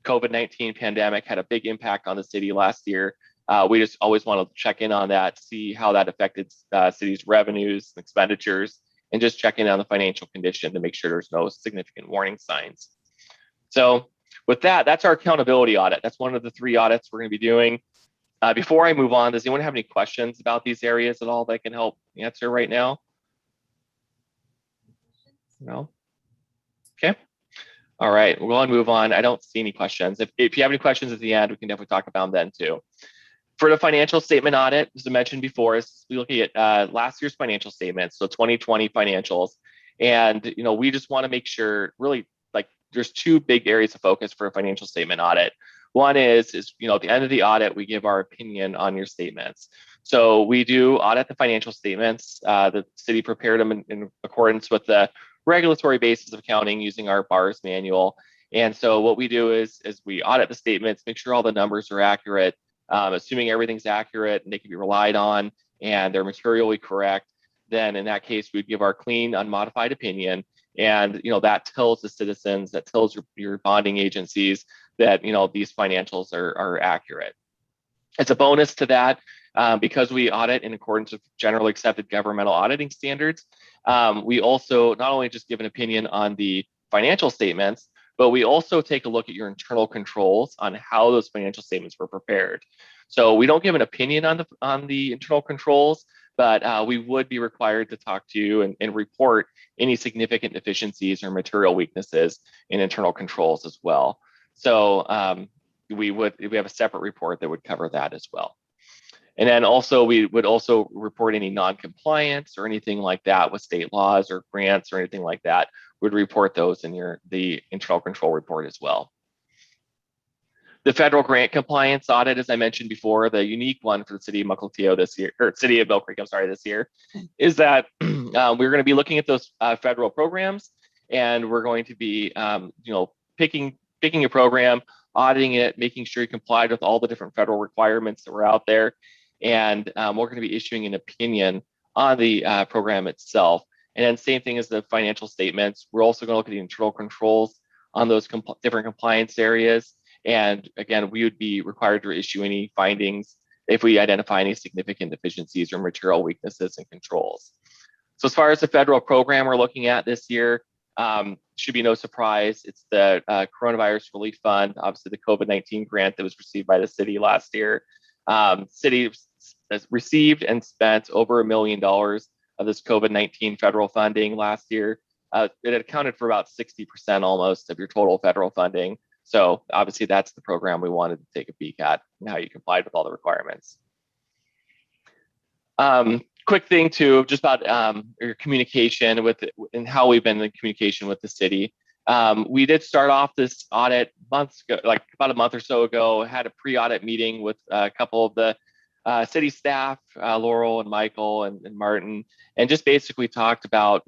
COVID-19 pandemic had a big impact on the city last year. We just always want to check in on that, see how that affected city's revenues and expenditures, and just check in on the financial condition to make sure there's no significant warning signs. So with that, that's our accountability audit. That's one of the 3 audits we're going to be doing. Before I move on, does anyone have any questions about these areas at all that I can help answer right now? No? Okay. All right, we'll go and move on. I don't see any questions. If you have any questions at the end, we can definitely talk about them then too. For the financial statement audit, as I mentioned before, is we looking at last year's financial statements, so 2020 financials. And we just want to make sure, really, like, there's 2 big areas of focus for a financial statement audit. One is at the end of the audit, we give our opinion on your statements. So we do audit the financial statements. The city prepared them in accordance with the regulatory basis of accounting using our BARS manual. And so what we do is we audit the statements, make sure all the numbers are accurate, assuming everything's accurate and they can be relied on and they're materially correct. Then in that case, we'd give our clean, unmodified opinion. And that tells the citizens, that tells your bonding agencies that these financials are accurate. As a bonus to that, because we audit in accordance with generally accepted governmental auditing standards, we also not only just give an opinion on the financial statements, but we also take a look at your internal controls on how those financial statements were prepared. So we don't give an opinion on the internal controls, but we would be required to talk to you and report any significant deficiencies or material weaknesses in internal controls as well. So we have a separate report that would cover that as well. And then also we would also report any non-compliance or anything like that with state laws or grants or anything like that. Would report those in the internal control report as well. The federal grant compliance audit, as I mentioned before, the unique one for the city of Mukilteo this year, or city of Mill Creek, I'm sorry, this year, is that we're going to be looking at those federal programs, and we're going to be picking a program, auditing it, making sure you complied with all the different federal requirements that were out there. And we're going to be issuing an opinion on the program itself. And then same thing as the financial statements. We're also going to look at the internal controls on those different compliance areas. And again, we would be required to issue any findings if we identify any significant deficiencies or material weaknesses in controls. So as far as the federal program we're looking at this year, should be no surprise. It's the Coronavirus Relief Fund, obviously the COVID-19 grant that was received by the city last year. City has received and spent over $1 million of this COVID-19 federal funding last year. It accounted for about 60% almost of your total federal funding. So obviously that's the program we wanted to take a peek at and how you complied with all the requirements. Quick thing too, just about your communication with and how we've been in communication with the city. We did start off this audit months ago, like about a month or so ago, had a pre-audit meeting with a couple of the city staff, Laurel and Michael and Martin, and just basically talked about,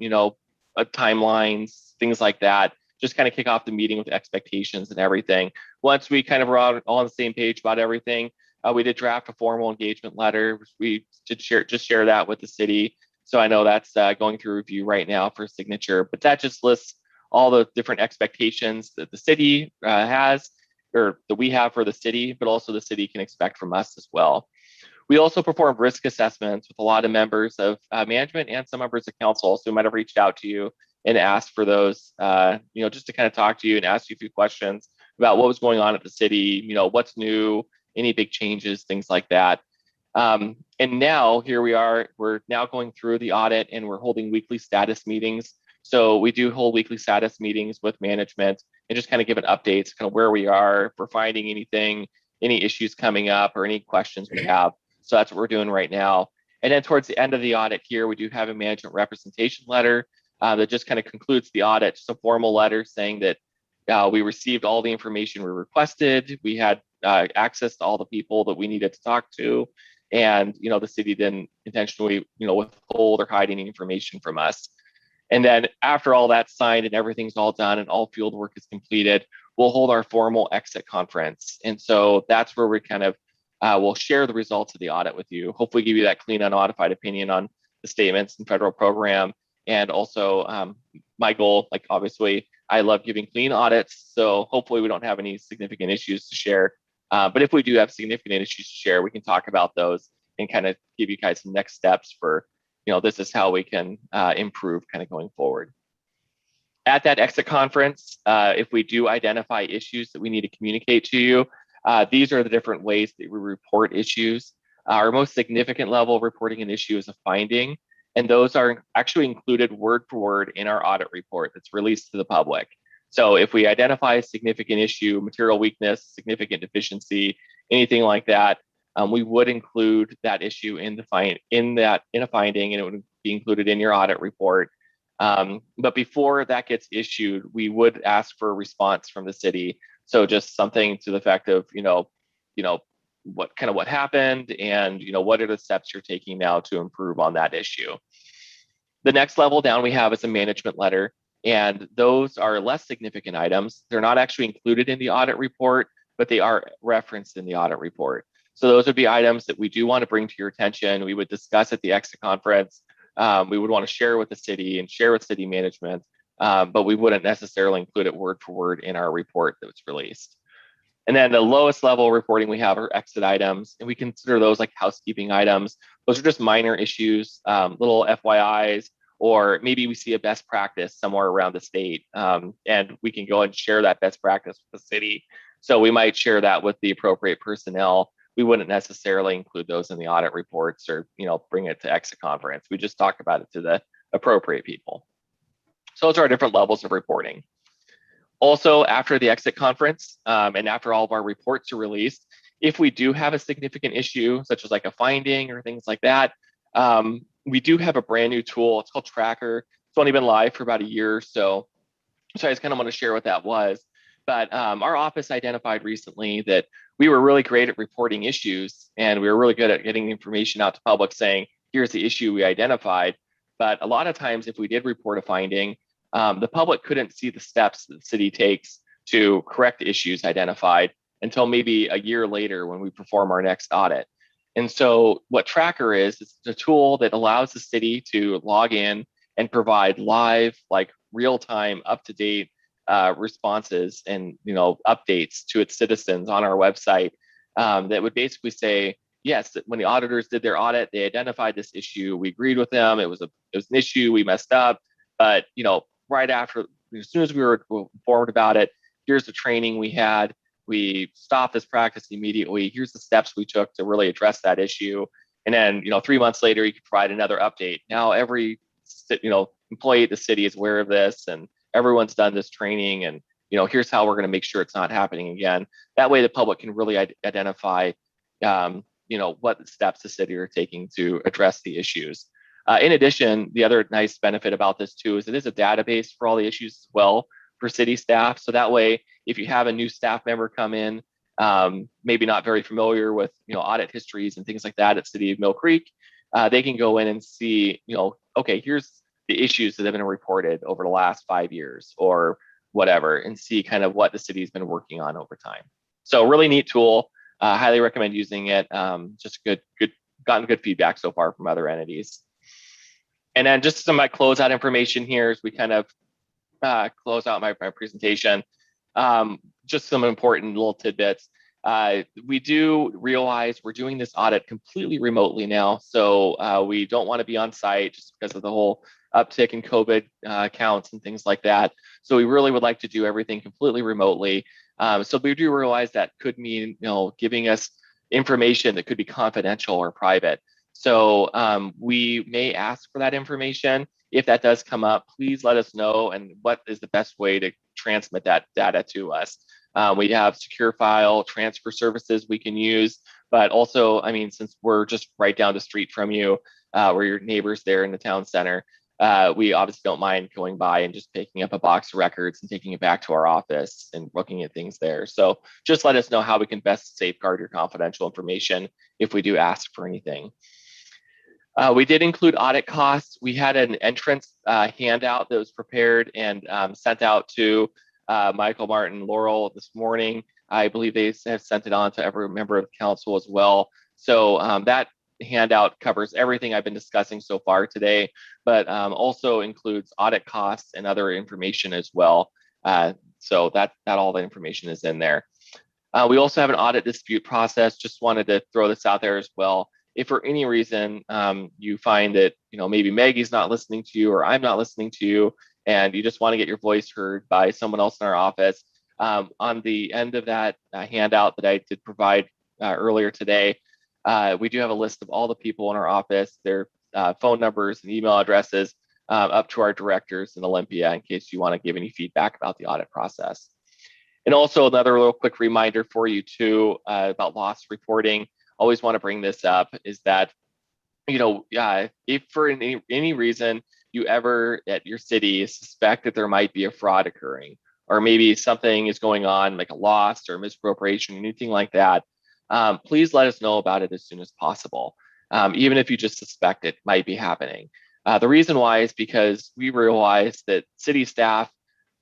timelines, things like that. Just kind of kick off the meeting with expectations and everything. Once we kind of were all on the same page about everything, we did draft a formal engagement letter. We did share that with the city. So I know that's going through review right now for signature, but that just lists all the different expectations that the city has, or that we have for the city, but also the city can expect from us as well. We also performed risk assessments with a lot of members of management and some members of council. So we might have reached out to you and asked for those, just to kind of talk to you and ask you a few questions about what was going on at the city, what's new, any big changes, things like that. And now here we are, we're now going through the audit and we're holding weekly status meetings. So we do hold weekly status meetings with management and just kind of give an updates, kind of where we are, if we're finding anything, any issues coming up or any questions we have. So that's what we're doing right now. And then towards the end of the audit here, we do have a management representation letter that just kind of concludes the audit, just a formal letter saying that we received all the information we requested. We had access to all the people that we needed to talk to. And, the city didn't intentionally, withhold or hide any information from us. And then after all that's signed and everything's all done and all field work is completed, we'll hold our formal exit conference. And so that's where we kind of we'll share the results of the audit with you, hopefully give you that clean, unmodified opinion on the statements and federal program. And also my goal, like obviously, I love giving clean audits. So hopefully we don't have any significant issues to share. But if we do have significant issues to share, we can talk about those and kind of give you guys some next steps for, this is how we can improve kind of going forward. At that exit conference, if we do identify issues that we need to communicate to you, these are the different ways that we report issues. Our most significant level of reporting an issue is a finding, and those are actually included word for word in our audit report that's released to the public. So if we identify a significant issue, material weakness, significant deficiency, anything like that, we would include that issue in a finding, and it would be included in your audit report. But before that gets issued, we would ask for a response from the city. So just something to the effect of, what happened and, what are the steps you're taking now to improve on that issue. The next level down we have is a management letter, and those are less significant items. They're not actually included in the audit report, but they are referenced in the audit report. So those would be items that we do want to bring to your attention. We would discuss at the exit conference. We would want to share with the city and share with city management, but we wouldn't necessarily include it word for word in our report that was released. And then the lowest level reporting we have are exit items, and we consider those like housekeeping items. Those are just minor issues, little FYIs, or maybe we see a best practice somewhere around the state, and we can go and share that best practice with the city. So we might share that with the appropriate personnel. We wouldn't necessarily include those in the audit reports or, bring it to exit conference. We just talk about it to the appropriate people. So those are our different levels of reporting. Also, after the exit conference and after all of our reports are released, if we do have a significant issue, such as like a finding or things like that, we do have a brand new tool. It's called Tracker. It's only been live for about a year or so. So I just kind of want to share what that was. But our office identified recently that we were really great at reporting issues, and we were really good at getting information out to public saying, here's the issue we identified. But a lot of times if we did report a finding, the public couldn't see the steps that the city takes to correct issues identified until maybe a year later when we perform our next audit. And so what Tracker is, it's a tool that allows the city to log in and provide live, like real-time, up-to-date responses and updates to its citizens on our website that would basically say, yes, that when the auditors did their audit, they identified this issue. We agreed with them. It was an issue. We messed up. But right after, as soon as we were informed about it, here's the training we had. We stopped this practice immediately. Here's the steps we took to really address that issue. And then 3 months later, you could provide another update. Now every employee at the city is aware of this, and everyone's done this training, and here's how we're going to make sure it's not happening again. That way the public can really identify, what steps the city are taking to address the issues. In addition, the other nice benefit about this too is it is a database for all the issues as well for city staff. So that way, if you have a new staff member come in, maybe not very familiar with audit histories and things like that at City of Mill Creek, they can go in and see, okay, here's the issues that have been reported over the last 5 years or whatever, and see kind of what the city's been working on over time. So really neat tool. Highly recommend using it. Just gotten good feedback so far from other entities. And then just some of my closeout information here as we kind of close out my presentation. Just some important little tidbits. We do realize we're doing this audit completely remotely now. So we don't want to be on site just because of the whole uptick in COVID counts and things like that. So we really would like to do everything completely remotely. So we do realize that could mean, giving us information that could be confidential or private. So we may ask for that information. If that does come up, please let us know, and what is the best way to transmit that data to us. We have secure file transfer services we can use, but also, since we're just right down the street from you, we're your neighbors there in the town center, we obviously don't mind going by and just picking up a box of records and taking it back to our office and looking at things there. So just let us know how we can best safeguard your confidential information if we do ask for anything. We did include audit costs. We had an entrance handout that was prepared and sent out to Michael, Martin, Laurel this morning. I believe they have sent it on to every member of the council as well. So that handout covers everything I've been discussing so far today, but also includes audit costs and other information as well. So that all the information is in there. We also have an audit dispute process. Just wanted to throw this out there as well. If for any reason you find that maybe Maggie's not listening to you or I'm not listening to you, and you just want to get your voice heard by someone else in our office, on the end of that handout that I did provide earlier today, we do have a list of all the people in our office, their phone numbers and email addresses, up to our directors in Olympia, in case you want to give any feedback about the audit process. And also another little quick reminder for you too about loss reporting. Always want to bring this up is that, if for any reason you ever at your city suspect that there might be a fraud occurring, or maybe something is going on like a loss or misappropriation, anything like that, please let us know about it as soon as possible, even if you just suspect it might be happening. The reason why is because we realize that city staff,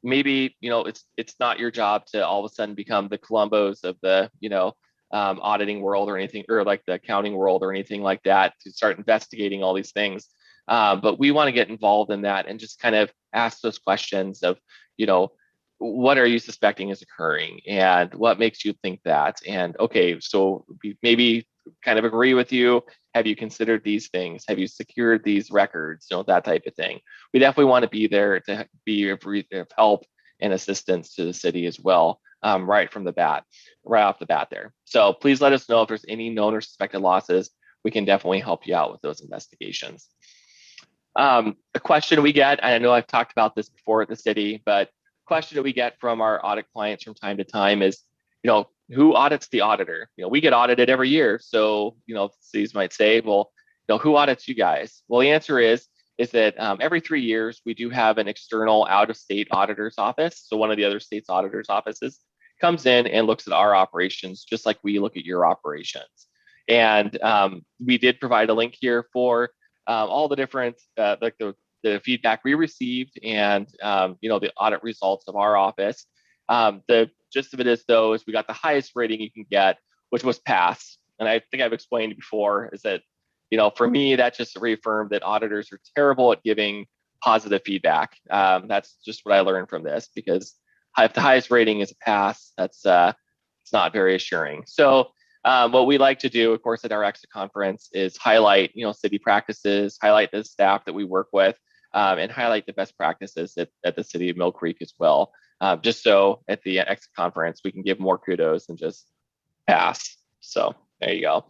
maybe it's not your job to all of a sudden become the Columbos of the auditing world or anything, or like the accounting world or anything like that, to start investigating all these things. But we want to get involved in that and just kind of ask those questions of, what are you suspecting is occurring and what makes you think that? And okay, so we maybe kind of agree with you. Have you considered these things? Have you secured these records? That type of thing. We definitely want to be there to be of help and assistance to the city as well, right off the bat there. So please let us know if there's any known or suspected losses. We can definitely help you out with those investigations. A question we get, and I know I've talked about this before at the city, but question that we get from our audit clients from time to time is, who audits the auditor? We get audited every year. So, cities might say, well, who audits you guys? Well, the answer is that every 3 years, we do have an external out-of-state auditor's office. So one of the other state's auditor's offices comes in and looks at our operations, just like we look at your operations. And we did provide a link here for all the different, the feedback we received and, the audit results of our office. The gist of it is, though, is we got the highest rating you can get, which was pass. And I think I've explained before is that, for me, that just reaffirmed that auditors are terrible at giving positive feedback. That's just what I learned from this, because if the highest rating is a pass, that's it's not very assuring. So what we like to do, of course, at our exit conference is highlight, city practices, highlight the staff that we work with, and highlight the best practices at the city of Mill Creek as well. Just so at the exit conference, we can give more kudos than just pass. So there you go.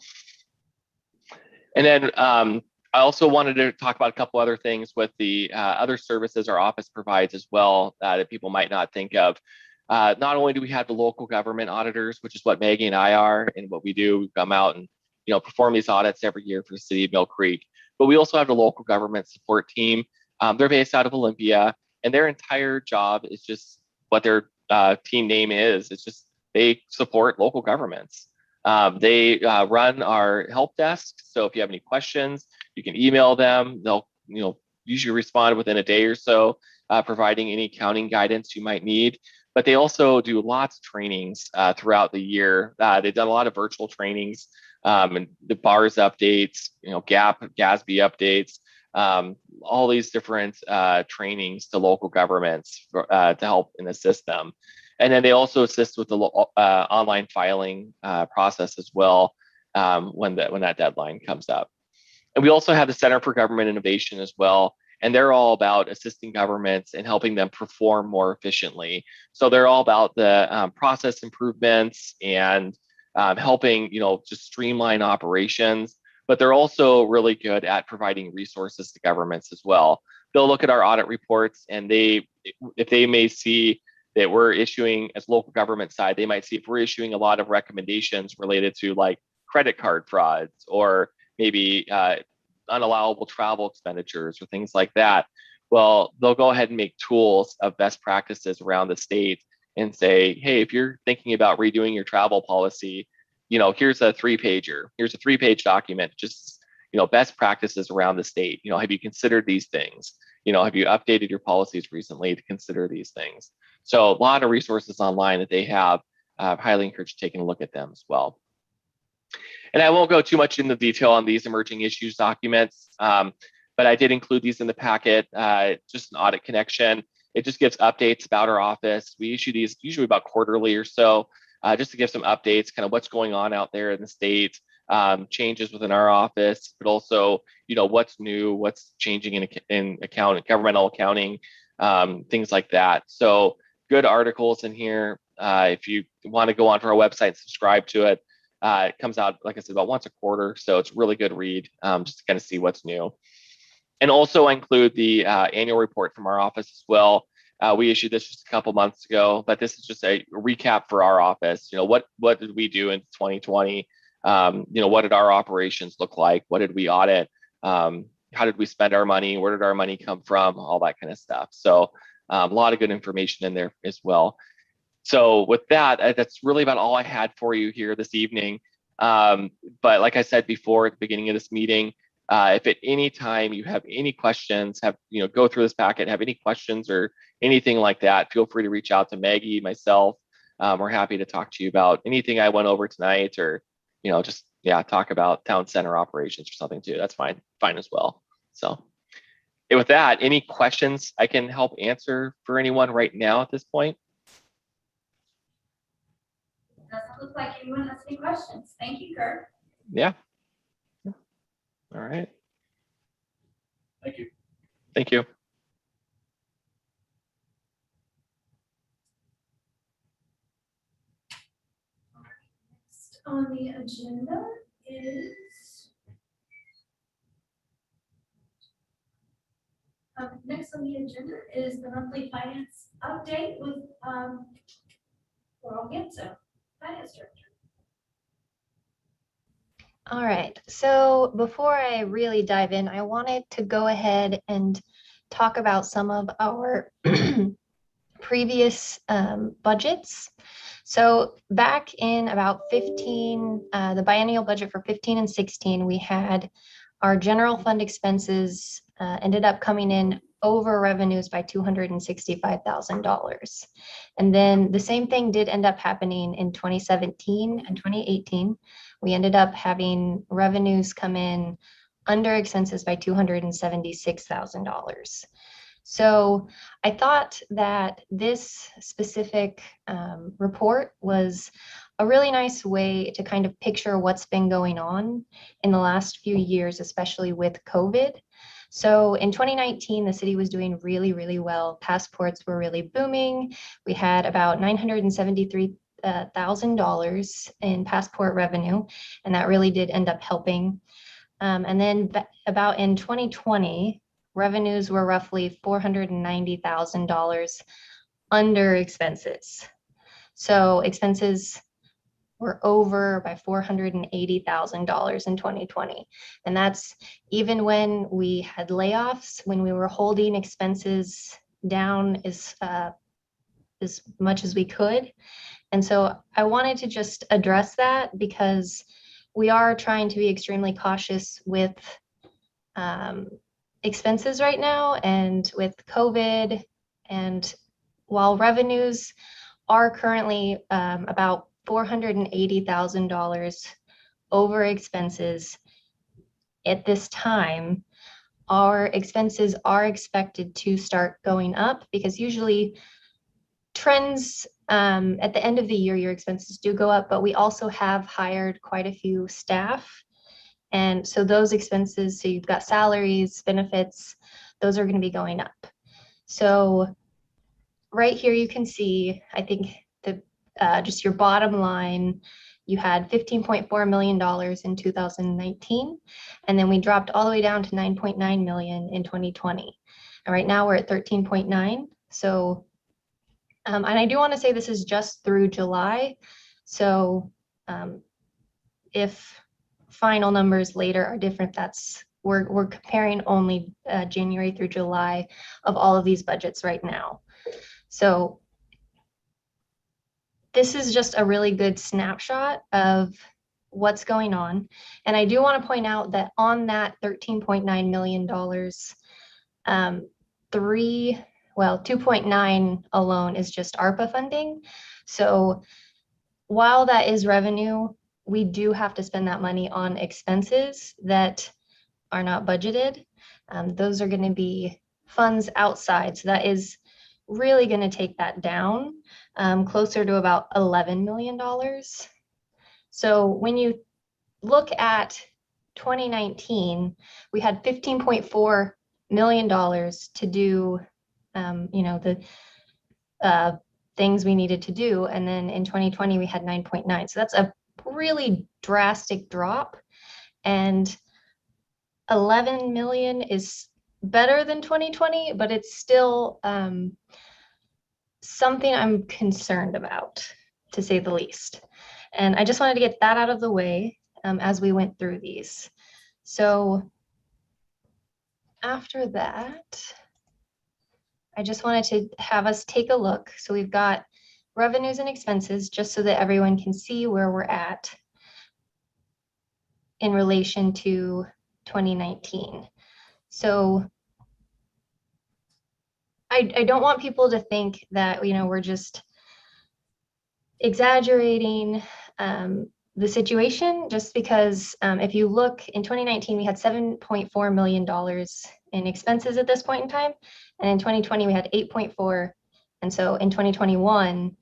And then I also wanted to talk about a couple other things with the other services our office provides as well that people might not think of. Not only do we have the local government auditors, which is what Maggie and I are, and what we do, we come out and perform these audits every year for the city of Mill Creek, but we also have the local government support team. They're based out of Olympia, and their entire job is just what their team name is. It's just they support local governments. They run our help desk. So if you have any questions, you can email them. They'll usually respond within a day or so, providing any accounting guidance you might need. But they also do lots of trainings throughout the year. They've done a lot of virtual trainings, and the BARS updates, GASB updates, all these different trainings to local governments to help and assist them. And then they also assist with the online filing process as well when that deadline comes up. And we also have the Center for Government Innovation as well. And they're all about assisting governments and helping them perform more efficiently. So they're all about the process improvements and helping, just streamline operations. But they're also really good at providing resources to governments as well. They'll look at our audit reports, and if they may see that we're issuing, as local government side, they might see if we're issuing a lot of recommendations related to like credit card frauds or maybe unallowable travel expenditures or things like that. Well, they'll go ahead and make tools of best practices around the state and say, hey, if you're thinking about redoing your travel policy, here's a 3-pager. Here's a 3-page document, just, best practices around the state. Have you considered these things? Have you updated your policies recently to consider these things? So a lot of resources online that they have. Highly encourage taking a look at them as well. And I won't go too much into detail on these emerging issues documents, but I did include these in the packet, just an audit connection. It just gives updates about our office. We issue these usually about quarterly or so, just to give some updates, kind of what's going on out there in the state, changes within our office, but also, what's new, what's changing in governmental accounting, things like that. So good articles in here. If you want to go onto our website and subscribe to it, it comes out, like I said, about once a quarter. So it's a really good read, just to kind of see what's new. And also I include the annual report from our office as well. We issued this just a couple months ago, but this is just a recap for our office. What did we do in 2020? What did our operations look like? What did we audit? How did we spend our money? Where did our money come from? All that kind of stuff. So a lot of good information in there as well. So with that, that's really about all I had for you here this evening. But like I said before at the beginning of this meeting, if at any time you have any questions, go through this packet, have any questions or anything like that, feel free to reach out to Maggie, myself. We're happy to talk to you about anything I went over tonight, or just talk about town center operations or something too. That's fine as well. So with that, any questions I can help answer for anyone right now at this point? Doesn't look like anyone has any questions. Thank you, Kurt. Yeah. All right. Thank you. Thank you. Next on the agenda is the monthly finance update with I'll get to finance director. All right, so before I really dive in, I wanted to go ahead and talk about some of our previous budgets. So back in about the biennial budget for 15 and 16, we had our general fund expenses ended up coming in over revenues by $265,000. And then the same thing did end up happening in 2017 and 2018. We ended up having revenues come in under expenses by $276,000. So I thought that this specific report was a really nice way to kind of picture what's been going on in the last few years, especially with COVID. So in 2019, the city was doing really, really well. Passports were really booming. We had about $973,000 in passport revenue, and that really did end up helping. And then about in 2020, revenues were roughly $490,000 under expenses. So expenses were over by $480,000 in 2020. And that's even when we had layoffs, when we were holding expenses down as much as we could. And so I wanted to just address that because we are trying to be extremely cautious with expenses right now and with COVID. And while revenues are currently about $480,000 over expenses at this time, our expenses are expected to start going up because usually trends at the end of the year, your expenses do go up, but we also have hired quite a few staff. And so those expenses, so you've got salaries, benefits, those are going to be going up. So right here, you can see, I think the just your bottom line, you had $15.4 million in 2019, and then we dropped all the way down to 9.9 million in 2020. And right now we're at 13.9. So, and I do want to say this is just through July. So if final numbers later are different, that's we're comparing only January through July of all of these budgets right now. So this is just a really good snapshot of what's going on. And I do want to point out that on that $13.9 million, 2.9 alone is just ARPA funding. So while that is revenue, we do have to spend that money on expenses that are not budgeted. Those are going to be funds outside. So that is really going to take that down closer to about $11 million. So when you look at 2019, we had $15.4 million to do, the things we needed to do. And then in 2020, we had 9.9. So that's a really drastic drop. And 11 million is better than 2020, but it's still something I'm concerned about, to say the least. And I just wanted to get that out of the way as we went through these. So after that, I just wanted to have us take a look. So we've got revenues and expenses, just so that everyone can see where we're at in relation to 2019. So I don't want people to think that, we're just exaggerating the situation, just because if you look in 2019, we had $7.4 million in expenses at this point in time. And in 2020, we had 8.4. And so in 2021,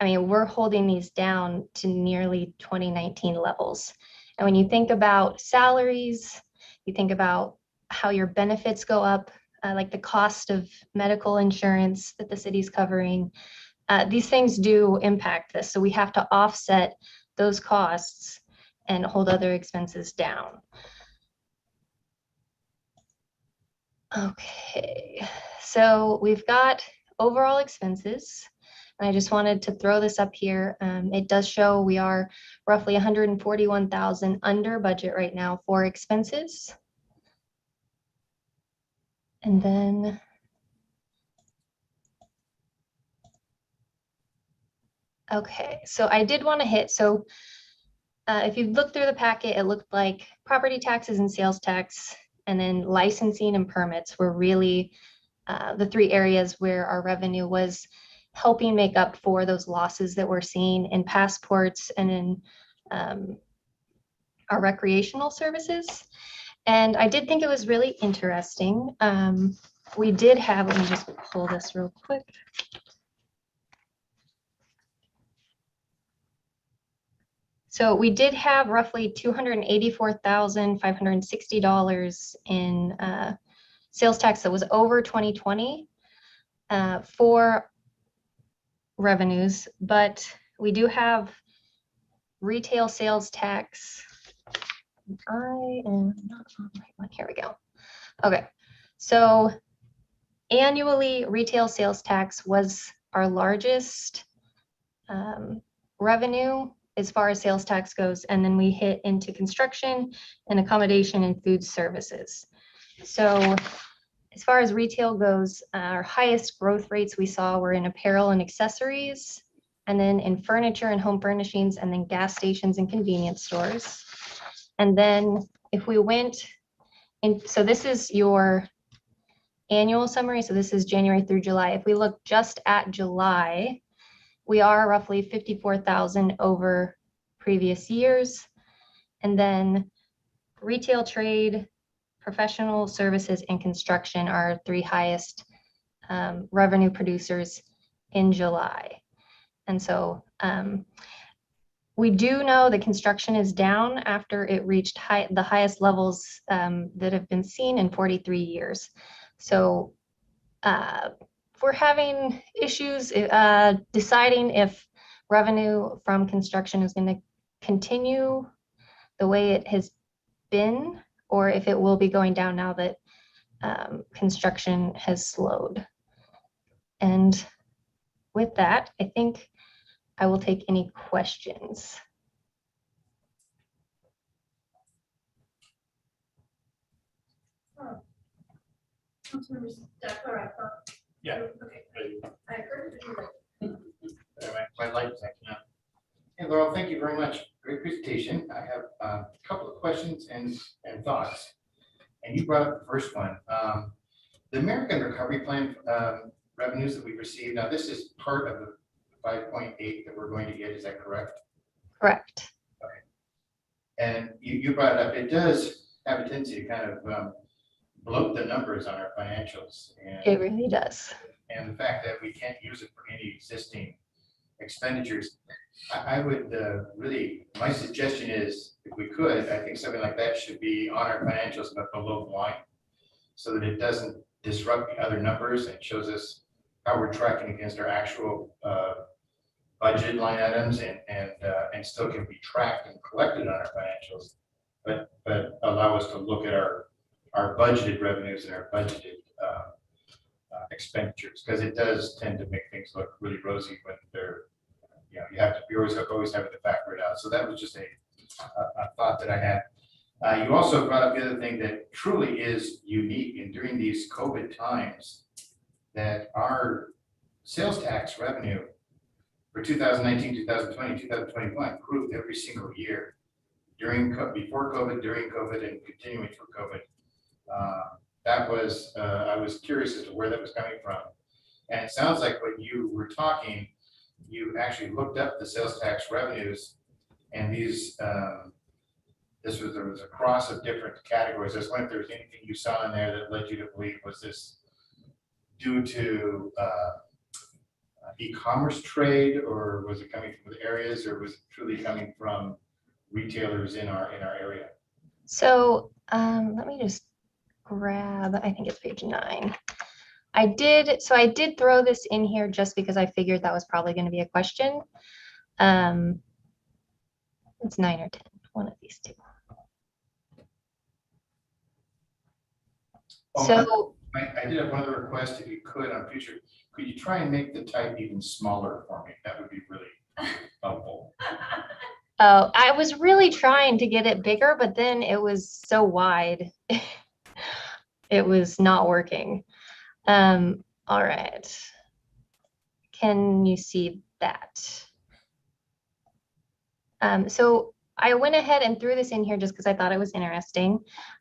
we're holding these down to nearly 2019 levels. And when you think about salaries, you think about how your benefits go up, like the cost of medical insurance that the city's covering, these things do impact this. So we have to offset those costs and hold other expenses down. Okay, so we've got overall expenses. And I just wanted to throw this up here. It does show we are roughly 141,000 under budget right now for expenses. And then okay, so I did want to hit, so if you look through the packet, it looked like property taxes and sales tax, and then licensing and permits were really the three areas where our revenue was helping make up for those losses that we're seeing in passports and in our recreational services. And I did think it was really interesting. We did have, let me just pull this real quick. So we did have roughly $284,560 in sales tax that was over 2020 for revenues, but we do have retail sales tax. I am not on the right one. Here we go. Okay, so annually, retail sales tax was our largest revenue as far as sales tax goes, and then we hit into construction and accommodation and food services. So as far as retail goes, our highest growth rates we saw were in apparel and accessories, and then in furniture and home furnishings, and then gas stations and convenience stores. And then if we went in, so this is your annual summary. So this is January through July. If we look just at July, we are roughly 54,000 over previous years. And then retail, trade, professional services, and construction are our three highest revenue producers in July. And so we do know that construction is down after it reached the highest levels that have been seen in 43 years. So we're having issues deciding if revenue from construction is going to continue the way it has been, or if it will be going down now that construction has slowed. And with that, I think I will take any questions. Councilmember Decker, I thought. Yeah. Okay. I heard it. My light is acting up. Hey, Laurel, thank you very much. Great presentation. I have a couple of questions and thoughts. And you brought up the first one. The American Recovery Plan revenues that we received. Now, this is part of the 5.8 that we're going to get. Is that correct? Correct. Okay. And you brought it up. It does have a tendency to kind of bloat the numbers on our financials. And It really does. and the fact that we can't use it for any existing expenditures. I would really, my suggestion is, if we could, I think something like that should be on our financials but below the line, so that it doesn't disrupt the other numbers and shows us how we're tracking against our actual budget line items and still can be tracked and collected on our financials, but allow us to look at our budgeted revenues and our budgeted expenditures, because it does tend to make things look really rosy when they're, you always have to factor it out. So that was just a thought that I had. You also brought up the other thing that truly is unique, and during these COVID times, that our sales tax revenue for 2019, 2020, 2021 improved every single year before COVID, during COVID, and continuing through COVID. That was, I was curious as to where that was coming from. And it sounds like when you were talking, you actually looked up the sales tax revenues, and these, there was a cross of different categories. I was wondering if there was anything you saw in there that led you to believe, was this due to e-commerce trade, or was it coming from the areas, or was it truly coming from retailers in our area? So let me just grab, I think it's page 9. I did throw this in here just because I figured that was probably going to be a question. It's 9 or 10, one of these two. So I did have one other request, if you could, on future, could you try and make the type even smaller for me? That would be really helpful. oh, I was really trying to get it bigger, but then it was so wide. It was not working. All right. Can you see that? So I went ahead and threw this in here just because I thought it was interesting.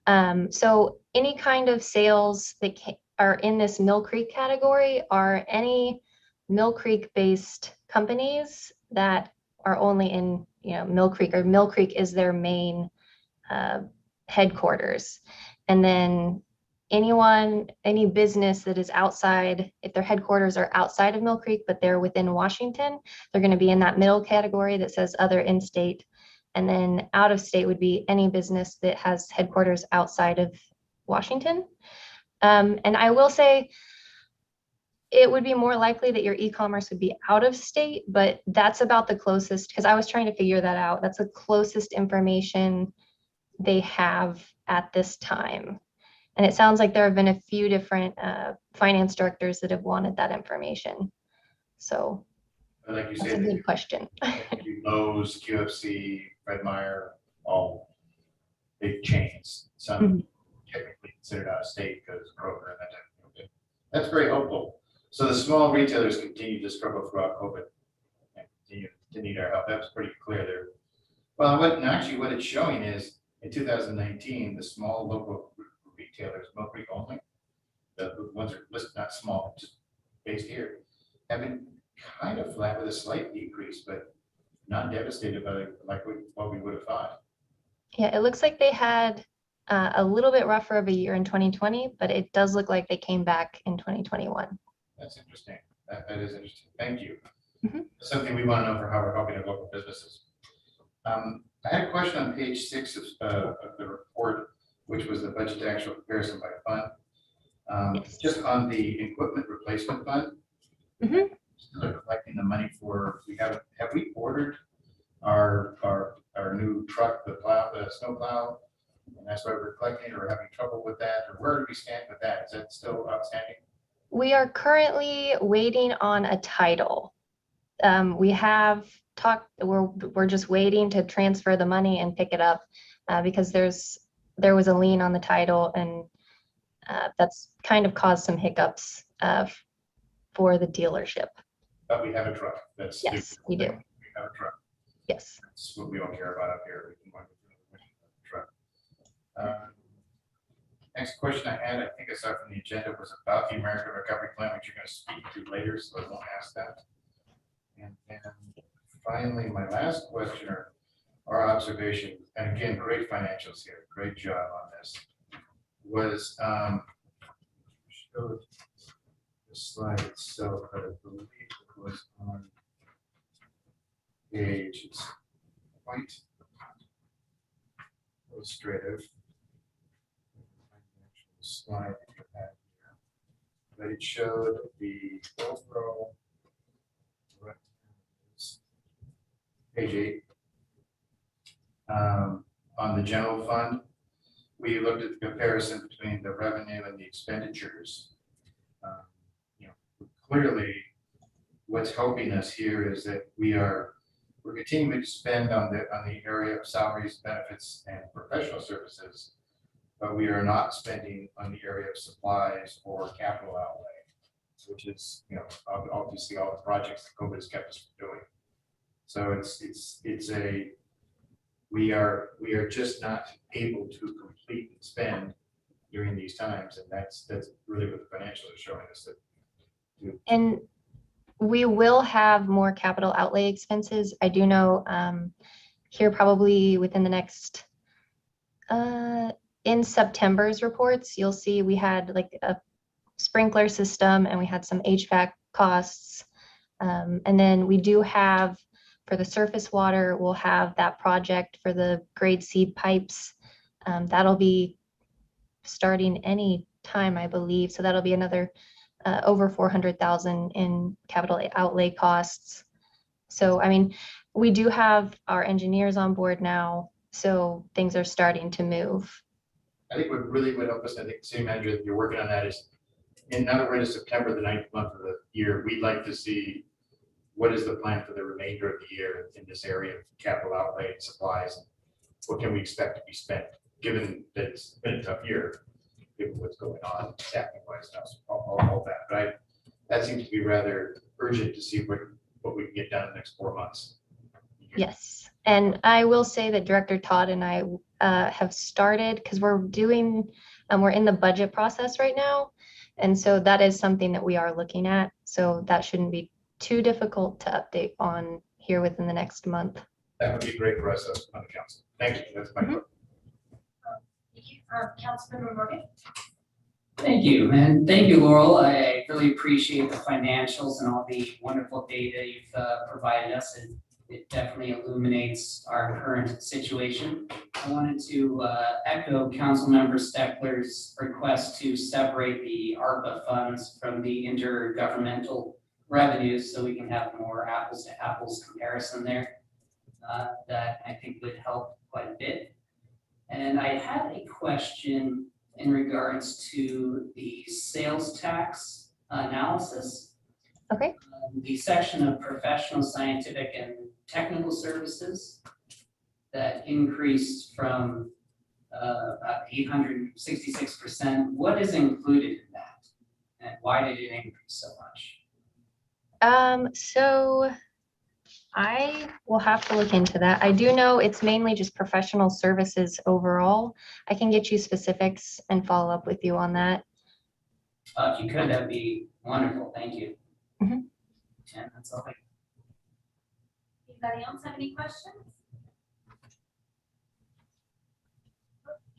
So any kind of sales that are in this Mill Creek category are any Mill Creek based companies that are only in Mill Creek, or Mill Creek is their main headquarters. And then any business that is outside, if their headquarters are outside of Mill Creek, but they're within Washington, they're going to be in that middle category that says other in-state. And then out of state would be any business that has headquarters outside of Washington. And I will say it would be more likely that your e-commerce would be out of state, but that's about the closest, because I was trying to figure that out. That's the closest information they have at this time. And it sounds like there have been a few different finance directors that have wanted that information. So. But like you That's a said, good question. Lowe's, QFC, Fred Meyer, all big chains. Some Mhm. typically considered out of state because Kroger and that type of thing. That's very helpful. So the small retailers continue to struggle throughout COVID and continue to need our help. That's pretty clear there. Well, what it's showing is in 2019, the small local retailers, Mill Creek only, the ones that are listed not small, just based here, have been kind of flat with a slight decrease, but not devastated by what we would have thought. Yeah, it looks like they had a little bit rougher of a year in 2020, but it does look like they came back in 2021. That's interesting. That is interesting. Thank you. Mhm. Something we want to know for how we're helping our local businesses. I had a question on page 6 of the report, which was the budget to actual comparison by fund. Yes. Just on the equipment replacement fund, Mhm. still collecting the money for, have we ordered our new truck, the snow plow? And that's why we're collecting or having trouble with that, or where do we stand with that? Is that still outstanding? We are currently waiting on a title. We have talked, we're just waiting to transfer the money and pick it up because there was a lien on the title, and that's kind of caused some hiccups for the dealership. But we have a truck. That's Yes, we do. We have a truck. Yes. That's what we don't care about up here. We can want a truck. Next question I had, I think I saw from the agenda, was about the American Recovery Plan, which you're going to speak to later, so I won't ask that. And then finally, my last question or observation, and again, great financials here, great job on this, was showed the slide itself, but I believe it was on page, it's quite illustrative. Slide that you have here, but it showed the overall page 8 on the general fund. We looked at the comparison between the revenue and the expenditures. Clearly, what's helping us here is that we're continuing to spend on the area of salaries, benefits, and professional services, but we are not spending on the area of supplies or capital outlay, which is, obviously all the projects that COVID has kept us from doing. So we are just not able to complete and spend during these times, and that's really what the financials are showing us that. And we will have more capital outlay expenses. I do know here probably within the next in September's reports, you'll see we had like a sprinkler system and we had some HVAC costs. And then we do have, for the surface water, we'll have that project for the grade C pipes. That'll be starting any time, I believe. So that'll be another over 400,000 in capital outlay costs. So, I mean, we do have our engineers on board now, so things are starting to move. I think what really would help us, I think, city manager, that you're working on that is, now that we're in September, the 9th month of the year, we'd like to see what is the plan for the remainder of the year in this area of capital outlay and supplies. What can we expect to be spent, given that it's been a tough year, given what's going on staffing wise now, so all that. But that seems to be rather urgent to see what we can get done in the next 4 months. Yes, and I will say that Director Todd and I have started, because we're in the budget process right now. And so that is something that we are looking at. So that shouldn't be too difficult to update on here within the next month. That would be great for us on the council. Thank you. That's my question. Thank you. Councilmember Morgan. Thank you, and thank you, Laurel. I really appreciate the financials and all the wonderful data you've provided us. It definitely illuminates our current situation. I wanted to echo Councilmember Steckler's request to separate the ARPA funds from the intergovernmental revenues so we can have more apples to apples comparison there. That I think would help quite a bit. And I had a question in regards to the sales tax analysis. Okay. The section of professional, scientific, and technical services that increased from about 866%. What is included in that? And why did it increase so much? So I will have to look into that. I do know it's mainly just professional services overall. I can get you specifics and follow up with you on that. If you could, that'd be wonderful. Thank you. Mhm. And that's all. Anybody else have any questions?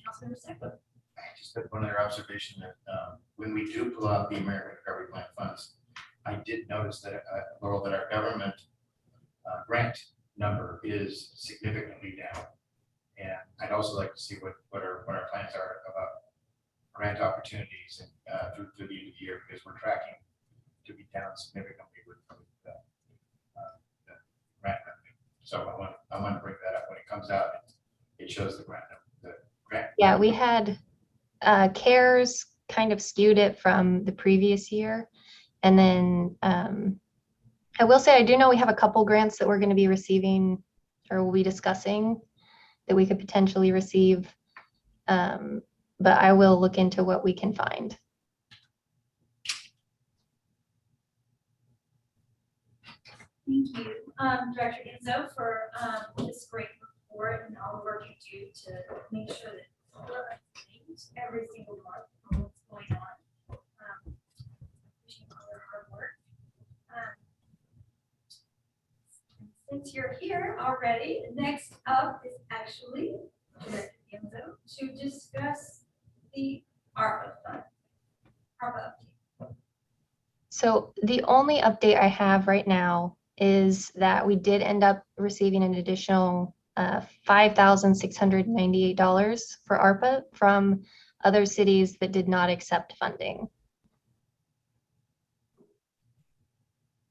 Councilmember Sept. Just have one other observation that when we do pull out the American Recovery Plan funds, I did notice that, Laurel, that our government grant number is significantly down. And I'd also like to see what our plans are about grant opportunities and through the end of the year, because we're tracking to be down significantly with the grant revenue. So I want to bring that up when it comes out. It shows the grant number. Yeah, we had CARES kind of skewed it from the previous year. And then I will say, I do know we have a couple grants that we're going to be receiving or we'll be discussing that we could potentially receive. But I will look into what we can find. Thank you, Director Enzo, for this great report and all the work you do to make sure that we're up to date every single month on what's going on. Appreciate all your hard work. Since you're here already, next up is actually Director Enzo to discuss the ARPA fund. ARPA update. So the only update I have right now is that we did end up receiving an additional $5,698 for ARPA from other cities that did not accept funding.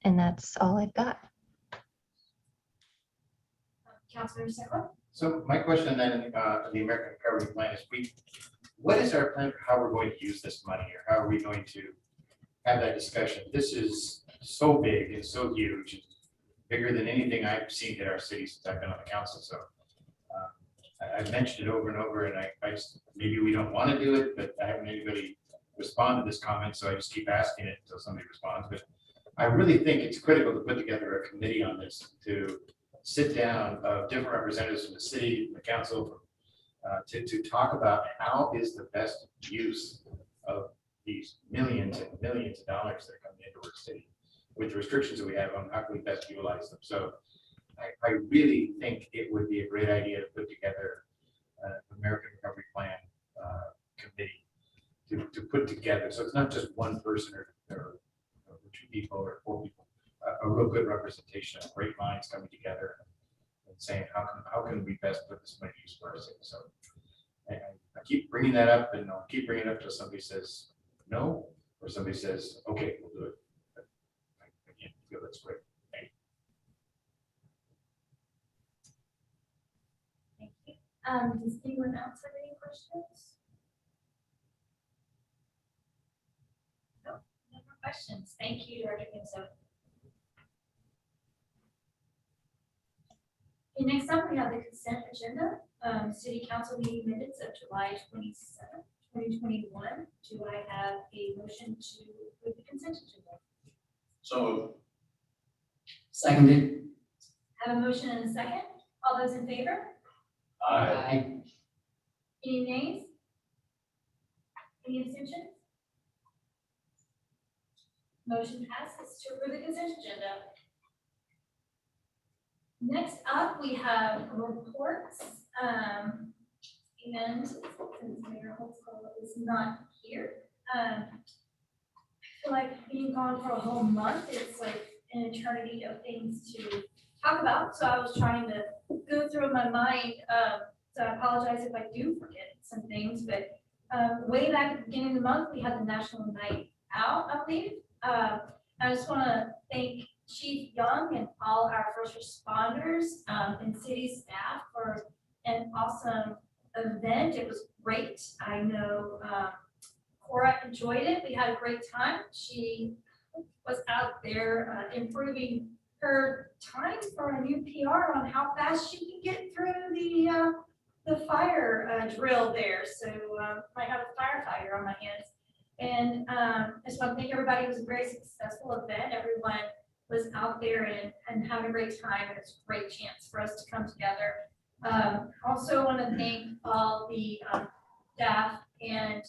And that's all I've got. Councilmember Sept. So my question then, the American Recovery Plan is, what is our plan for how we're going to use this money, or how are we going to have that discussion? This is so big and so huge, bigger than anything I've seen in our city since I've been on the council. So I've mentioned it over and over, and I just, maybe we don't want to do it, but I haven't anybody respond to this comment, so I just keep asking it until somebody responds. But I really think it's critical to put together a committee on this, to sit down of different representatives from the city, the council, to talk about how is the best use of these millions and millions of dollars that are coming into our city with the restrictions that we have on how can we best utilize them. So I really think it would be a great idea to put together an American Recovery Plan committee to put together. So it's not just one person or two people or four people, a real good representation of great minds coming together and saying, how can we best put this money to use for our city? So I keep bringing that up, and I'll keep bringing it up until somebody says no, or somebody says, okay, we'll do it. But I feel that's great. Thank you. Thank you. Does anyone else have any questions? No, no more questions. Thank you, Director Enzo. Okay, next up, we have the consent agenda. City Council meeting minutes of July 27th, 2021. Do I have a motion to approve the consent agenda? So Seconded. Have a motion and a second. All those in favor? Aye. Any nays? Any abstentions? Motion passes to approve the consent agenda. Next up, we have reports. And since Mayor Holtzclaw is not here, I feel like being gone for a whole month, it's like an eternity of things to talk about. So I was trying to go through my mind. So I apologize if I do forget some things, but way back at the beginning of the month, we had the National Night Out, I believe. I just want to thank Chief Young and all our first responders and city staff for an awesome event. It was great. I know Cora enjoyed it. We had a great time. She was out there improving her time for a new PR on how fast she can get through the fire drill there. So I have a firefighter on my hands. And I just want to thank everybody. It was a very successful event. Everyone was out there and having a great time, and it's a great chance for us to come together. Also want to thank all the staff and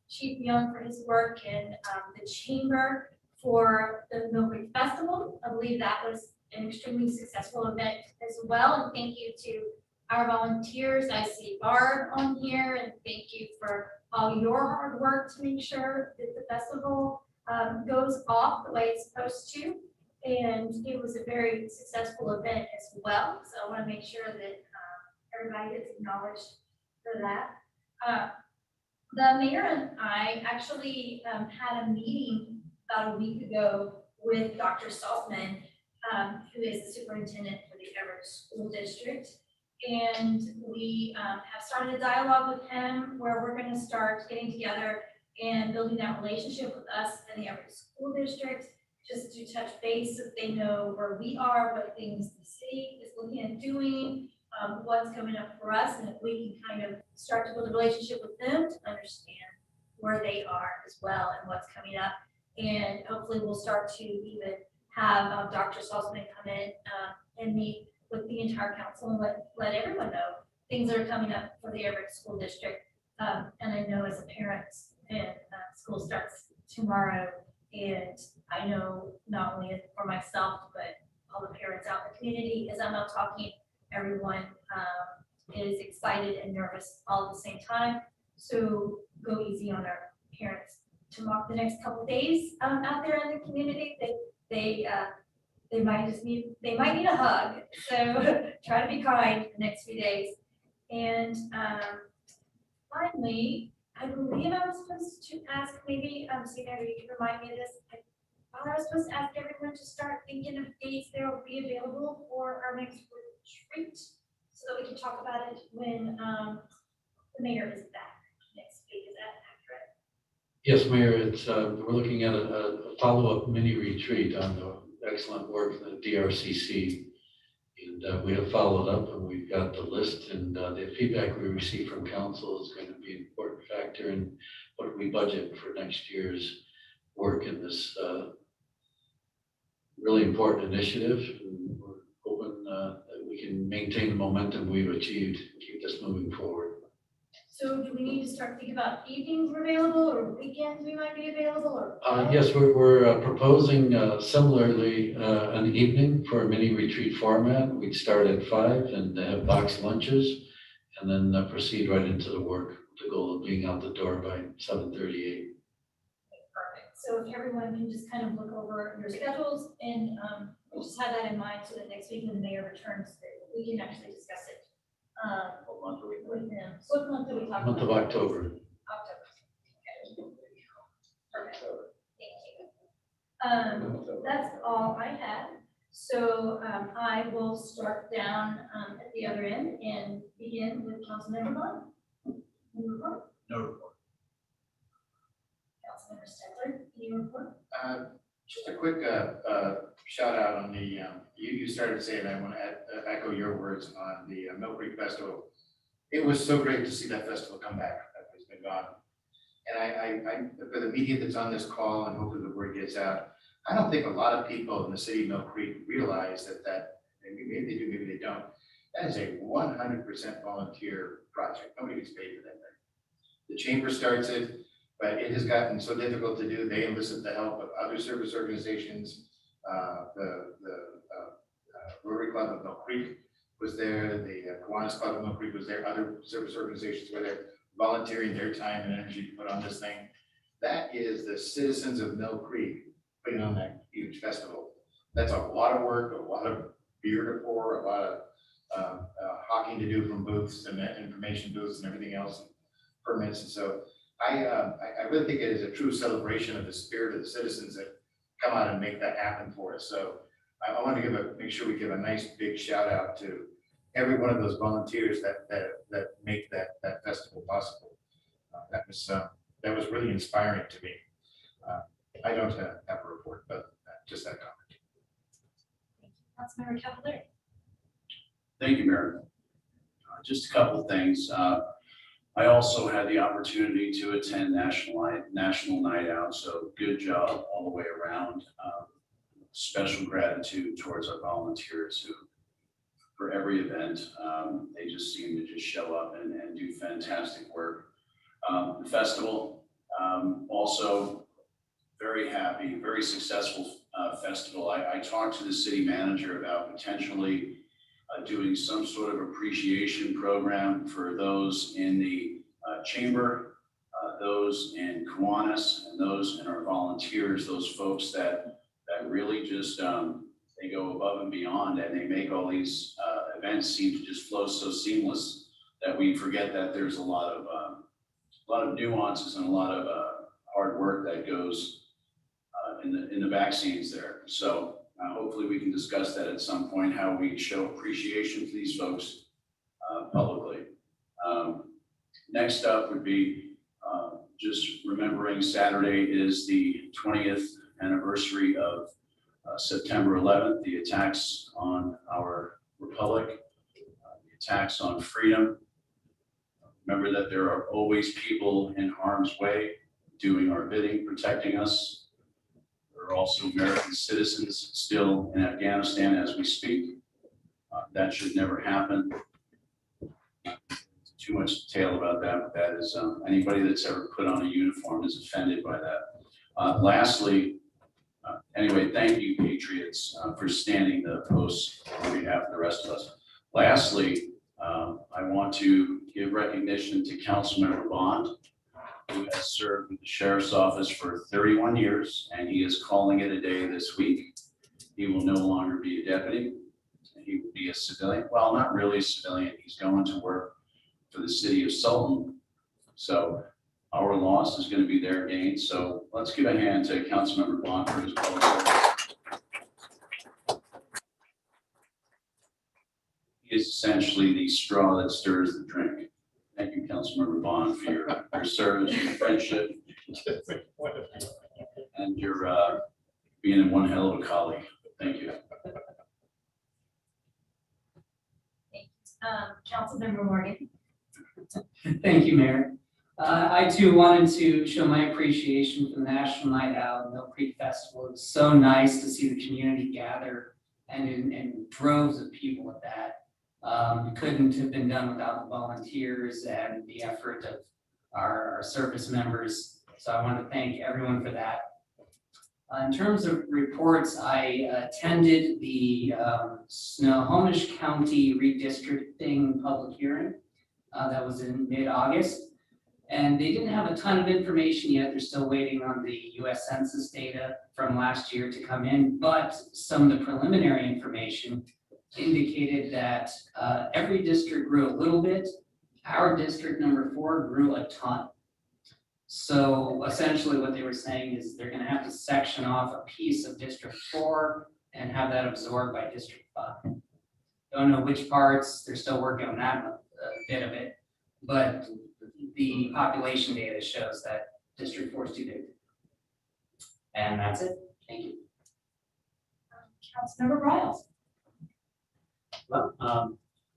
Chief Young for his work, and the chamber for the Mill Creek Festival. I believe that was an extremely successful event as well. And thank you to our volunteers. I see Barb on here, and thank you for all your hard work to make sure that the festival goes off the way it's supposed to. And it was a very successful event as well. So I want to make sure that everybody gets acknowledged for that. The mayor and I actually had a meeting about a week ago with Dr. Saltman, who is the superintendent for the Everest School District. And we have started a dialogue with him where we're going to start getting together and building that relationship with us and the Everest School District, just to touch base so they know where we are, what things the city is looking at doing, what's coming up for us, and if we can kind of start to build a relationship with them to understand where they are as well and what's coming up. And hopefully we'll start to even have Dr. Salzman come in and meet with the entire council and let everyone know things that are coming up for the Everett School District. And I know as a parent, and school starts tomorrow, and I know not only for myself, but all the parents out in the community, as I'm out talking, everyone is excited and nervous all at the same time. So go easy on our parents tomorrow, the next couple of days out there in the community. They might need a hug. So try to be kind the next few days. And finally, I believe I was supposed to ask, maybe, see if you can remind me of this. I was supposed to ask everyone to start thinking of dates that will be available for our next retreat, so that we can talk about it when the mayor is back next week. Is that accurate? Yes, Mayor, it's, we're looking at a follow-up mini retreat on the excellent work of the DRCC. And we have followed up, and we've got the list, and the feedback we receive from council is going to be an important factor in what we budget for next year's work in this really important initiative. And we're hoping that we can maintain the momentum we've achieved and keep this moving forward. So do we need to start thinking about evenings were available, or weekends we might be available, or? Yes, we're proposing similarly an evening for a mini retreat format. We'd start at 5 and have box lunches, and then proceed right into the work with the goal of being out the door by 7:38. Perfect. So if everyone can just kind of look over your schedules and just have that in mind, so that next week when the mayor returns, we can actually discuss it. What month are we With him. What month do we talk about? Month of October. October. Okay. Perfect. Thank you. That's all I had. So I will start down at the other end and begin with Councilmember Bond. Any report? No report. Councilmember Stettler, any report? Just a quick shout out on the, you started saying, I want to echo your words on the Mill Creek Festival. It was so great to see that festival come back. It's been gone. And I for the media that's on this call, and hopefully the word gets out, I don't think a lot of people in the city of Mill Creek realize that maybe they do, maybe they don't. That is a 100% volunteer project. Nobody gets paid for that thing. The chamber starts it, but it has gotten so difficult to do. They enlisted the help of other service organizations. The Rotary Club of Mill Creek was there. The Kiwanis Club of Mill Creek was there. Other service organizations were there, volunteering their time and energy to put on this thing. That is the citizens of Mill Creek putting on that huge festival. That's a lot of work, a lot of beer to pour, a lot of hawking to do from booths and information booths and everything else, and permits. And so I really think it is a true celebration of the spirit of the citizens that come out and make that happen for us. So I want to make sure we give a nice big shout out to every one of those volunteers that make that festival possible. That was really inspiring to me. I don't have a report, but just that comment. Councilmember Cavalier. Thank you, Mayor. Just a couple of things. I also had the opportunity to attend National Night Out, so good job all the way around. Special gratitude towards our volunteers who, for every event, they just seem to just show up and do fantastic work. The festival, also very happy, very successful festival. I talked to the city manager about potentially doing some sort of appreciation program for those in the chamber, those in Kiwanis, and those in our volunteers, those folks that really just, they go above and beyond, and they make all these events seem to just flow so seamless that we forget that there's a lot of nuances and a lot of hard work that goes in the back scenes there. So hopefully we can discuss that at some point, how we show appreciation to these folks publicly. Next up would be just remembering Saturday is the 20th anniversary of September 11th, the attacks on our republic, the attacks on freedom. Remember that there are always people in harm's way doing our bidding, protecting us. There are also American citizens still in Afghanistan as we speak. That should never happen. Too much detail about that, but that is, anybody that's ever put on a uniform is offended by that. Lastly, anyway, thank you, Patriots, for standing the posts on behalf of the rest of us. Lastly, I want to give recognition to Councilmember Bond, who has served with the Sheriff's Office for 31 years, and he is calling it a day this week. He will no longer be a deputy. He will be a civilian. Well, not really a civilian. He's going to work for the city of Sultan. So our loss is going to be their gain. So let's give a hand to Councilmember Bond for his public service. He is essentially the straw that stirs the drink. Thank you, Councilmember Bond, for your service, your friendship, and your being one hell of a colleague. Thank you. Councilmember Morgan. Thank you, Mayor. I too wanted to show my appreciation for the National Night Out and Mill Creek Festival. It was so nice to see the community gather and in droves of people at that. It couldn't have been done without the volunteers and the effort of our service members. So I want to thank everyone for that. In terms of reports, I attended the Snohomish County redistricting public hearing. That was in mid-August. And they didn't have a ton of information yet. They're still waiting on the US Census data from last year to come in, but some of the preliminary information indicated that every district grew a little bit. Our district number 4 grew a ton. So essentially what they were saying is they're gonna have to section off a piece of District 4 and have that absorbed by District 5. Don't know which parts, they're still working on that bit of it, but the population data shows that District 4 is too big. And that's it, thank you. Councilmember Riles. Well,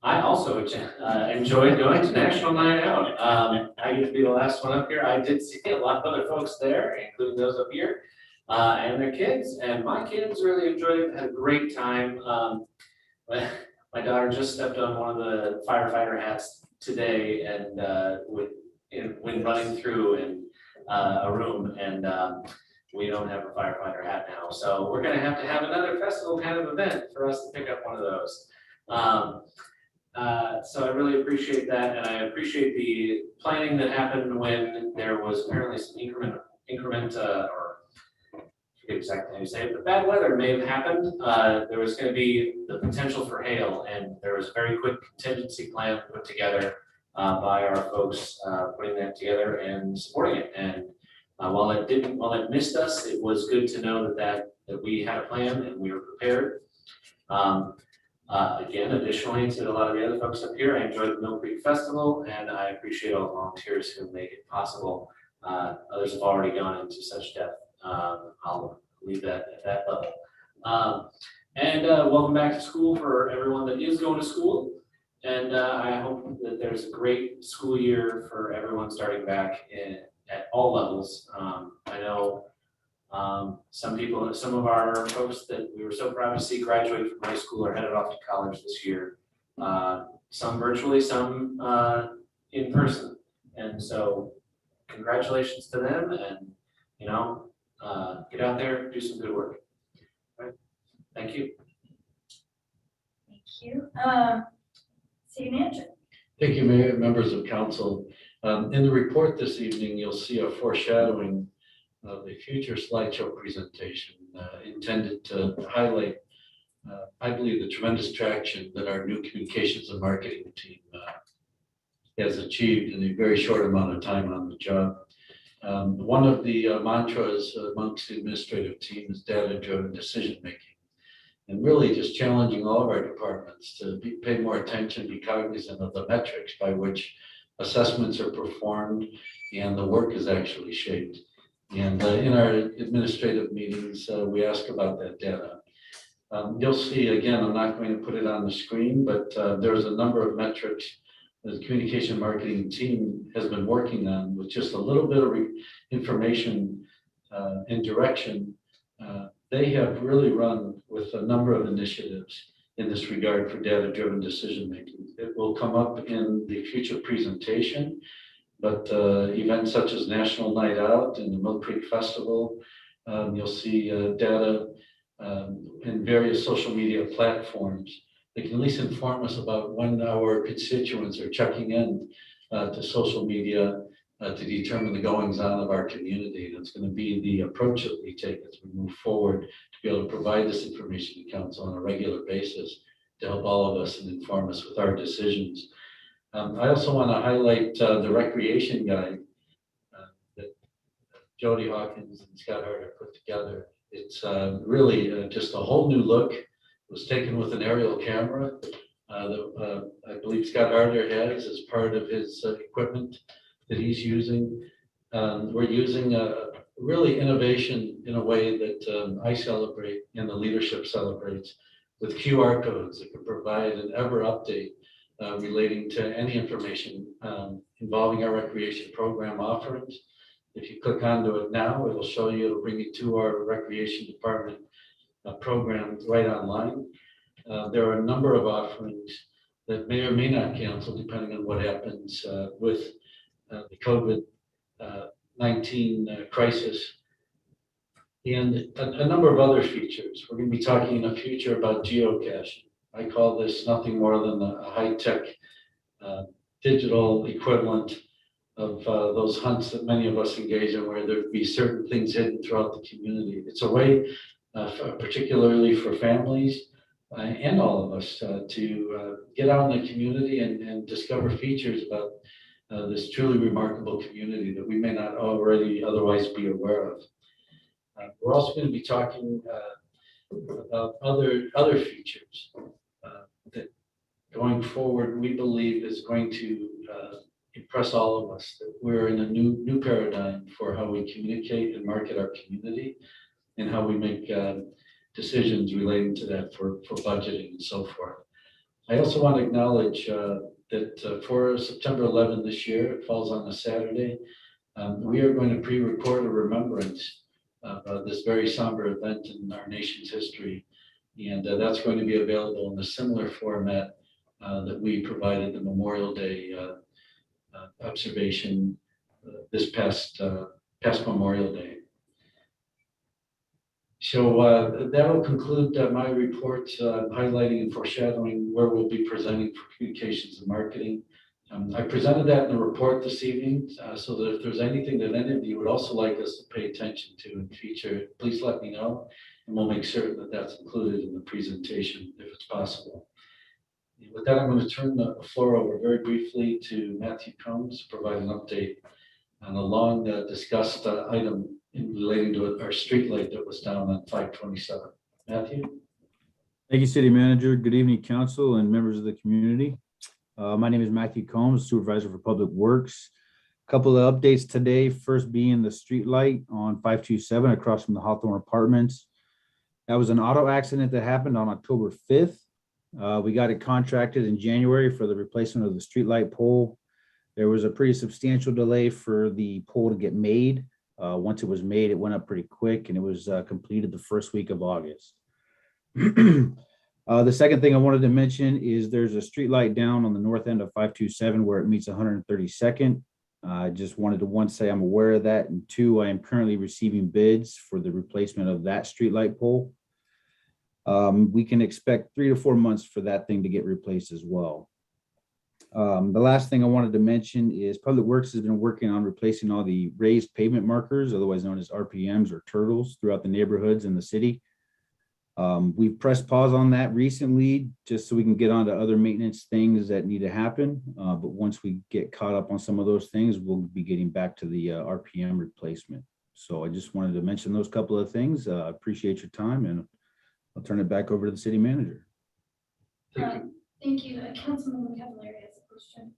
I also enjoyed going to National Night Out. I get to be the last one up here. I did see a lot of other folks there, including those up here, and their kids. And my kids really enjoyed it, had a great time. My daughter just stepped on one of the firefighter hats today, and when running through in a room, and we don't have a firefighter hat now, so we're going to have another festival kind of event for us to pick up one of those. So I really appreciate that, and I appreciate the planning that happened when there was apparently some increment or I forget exactly how you say it, but bad weather may have happened. There was going to be the potential for hail, and there was a very quick contingency plan put together by our folks putting that together and supporting it. And while it missed us, it was good to know that we had a plan and we were prepared. Again, additionally to a lot of the other folks up here, I enjoyed the Mill Creek Festival, and I appreciate all the volunteers who make it possible. Others have already gone into such depth I'll leave that at that level. Welcome back to school for everyone that is going to school. And I hope that there's a great school year for everyone starting back at all levels. I know some of our folks that we were so proud to see graduate from high school are headed off to college this year. Some virtually, some in person. And so congratulations to them, and get out there, do some good work. All right. Thank you. Thank you. City Manager. Thank you, Mayor, members of council. In the report this evening, you'll see a foreshadowing of a future slideshow presentation intended to highlight, I believe, the tremendous traction that our new communications and marketing team has achieved in a very short amount of time on the job. One of the mantras amongst the administrative team is data-driven decision-making, and really just challenging all of our departments to pay more attention, be cognizant of the metrics by which assessments are performed and the work is actually shaped. And in our administrative meetings, we ask about that data. You'll see, again, I'm not going to put it on the screen, but there's a number of metrics the communication marketing team has been working on with just a little bit of information and direction. They have really run with a number of initiatives in this regard for data-driven decision-making. It will come up in the future presentation, but events such as National Night Out and the Mill Creek Festival, you'll see data in various social media platforms that can at least inform us about when our constituents are checking in to social media to determine the goings on of our community. And it's going to be the approach that we take as we move forward to be able to provide this information to council on a regular basis to help all of us and inform us with our decisions. I also want to highlight the recreation guide that Jody Hawkins and Scott Harder put together. It's really just a whole new look. It was taken with an aerial camera that I believe Scott Harder has as part of his equipment that he's using. We're using really innovation in a way that I celebrate and the leadership celebrates, with QR codes that can provide an ever update relating to any information involving our recreation program offerings. If you click onto it now, it'll show you, it'll bring you to our recreation department program right online. There are a number of offerings that may or may not cancel depending on what happens with the COVID-19 crisis, and a number of other features. We're going to be talking in the future about geocaching. I call this nothing more than a high-tech digital equivalent of those hunts that many of us engage in, where there'd be certain things hidden throughout the community. It's a way, particularly for families and all of us, to get out in the community and discover features about this truly remarkable community that we may not already otherwise be aware of. We're also going to be talking about other features that going forward we believe is going to impress all of us, that we're in a new paradigm for how we communicate and market our community and how we make decisions relating to that for budgeting and so forth. I also want to acknowledge that for September 11 this year, it falls on a Saturday, we are going to pre-record a remembrance of this very somber event in our nation's history. And that's going to be available in a similar format that we provided the Memorial Day observation this past Memorial Day. So that will conclude my report highlighting and foreshadowing where we'll be presenting for communications and marketing. I presented that in the report this evening, so that if there's anything that any of you would also like us to pay attention to and feature, please let me know, and we'll make certain that that's included in the presentation if it's possible. With that, I'm going to turn the floor over very briefly to Matthew Combs to provide an update on a long discussed item relating to our street light that was down on 527. Matthew? Thank you, City Manager. Good evening, Council and members of the community. My name is Matthew Combs, Supervisor for Public Works. Couple of updates today, first being the street light on 527 across from the Hawthorne Apartments. That was an auto accident that happened on October 5th. We got it contracted in January for the replacement of the street light pole. There was a pretty substantial delay for the pole to get made. Once it was made, it went up pretty quick, and it was completed the first week of August. The second thing I wanted to mention is there's a street light down on the north end of 527 where it meets 132nd. I just wanted to, one, say I'm aware of that, and two, I am currently receiving bids for the replacement of that streetlight pole. We can expect 3 to 4 months for that thing to get replaced as well. The last thing I wanted to mention is Public Works has been working on replacing all the raised pavement markers, otherwise known as RPMs or turtles, throughout the neighborhoods in the city. We've pressed pause on that recently just so we can get on to other maintenance things that need to happen. But once we get caught up on some of those things, we'll be getting back to the RPM replacement. So I just wanted to mention those couple of things. Appreciate your time, and I'll turn it back over to the city manager. Thank you. Councilman Cavallari has a question.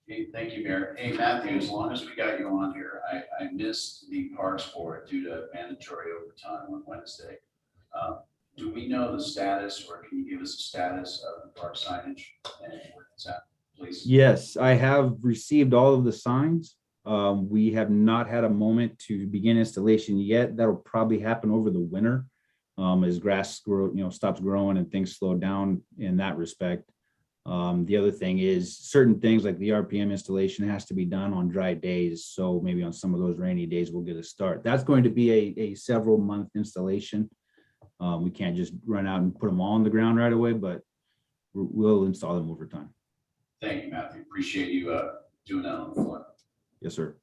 Hey, thank you, Mayor. Hey, Matthew, as long as we got you on here, I missed the Parks Board due to mandatory overtime on Wednesday. Do we know the status, or can you give us a status of the park signage and where it's at, please? Yes, I have received all of the signs. We have not had a moment to begin installation yet. That'll probably happen over the winter as grass stops growing and things slow down in that respect. The other thing is certain things like the RPM installation has to be done on dry days. So maybe on some of those rainy days, we'll get a start. That's going to be a several month installation. We can't just run out and put them all on the ground right away, but we'll install them over time. Thank you, Matthew. Appreciate you doing that on the floor. Yes, sir.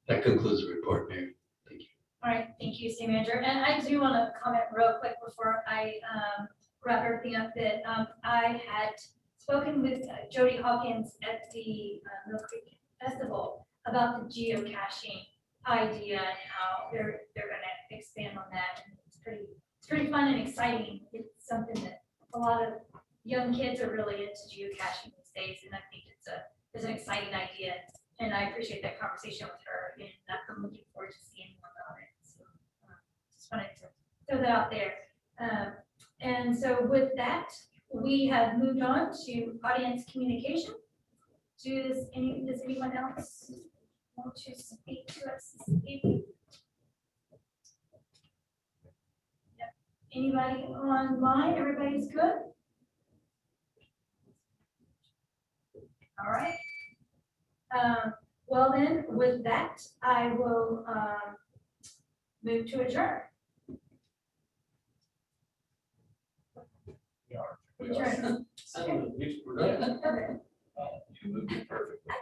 That concludes the report, Mayor. Thank you. All right, thank you, City Manager. And I do want to comment real quick before I wrap everything up that I had spoken with Jody Hawkins at the Mill Creek Festival about the geocaching idea and how they're going to expand on that. And it's pretty fun and exciting. It's something that a lot of young kids are really into geocaching these days, and I think it's an exciting idea. And I appreciate that conversation with her, and I'm looking forward to seeing more about it. So just wanted to throw that out there. And so with that, we have moved on to audience communication. Does anyone else want to speak to us this evening? Yep. Anybody online? Everybody's good? All right. Well then, with that, I will move to adjourn. Adjourn. We're good. You moved it perfectly.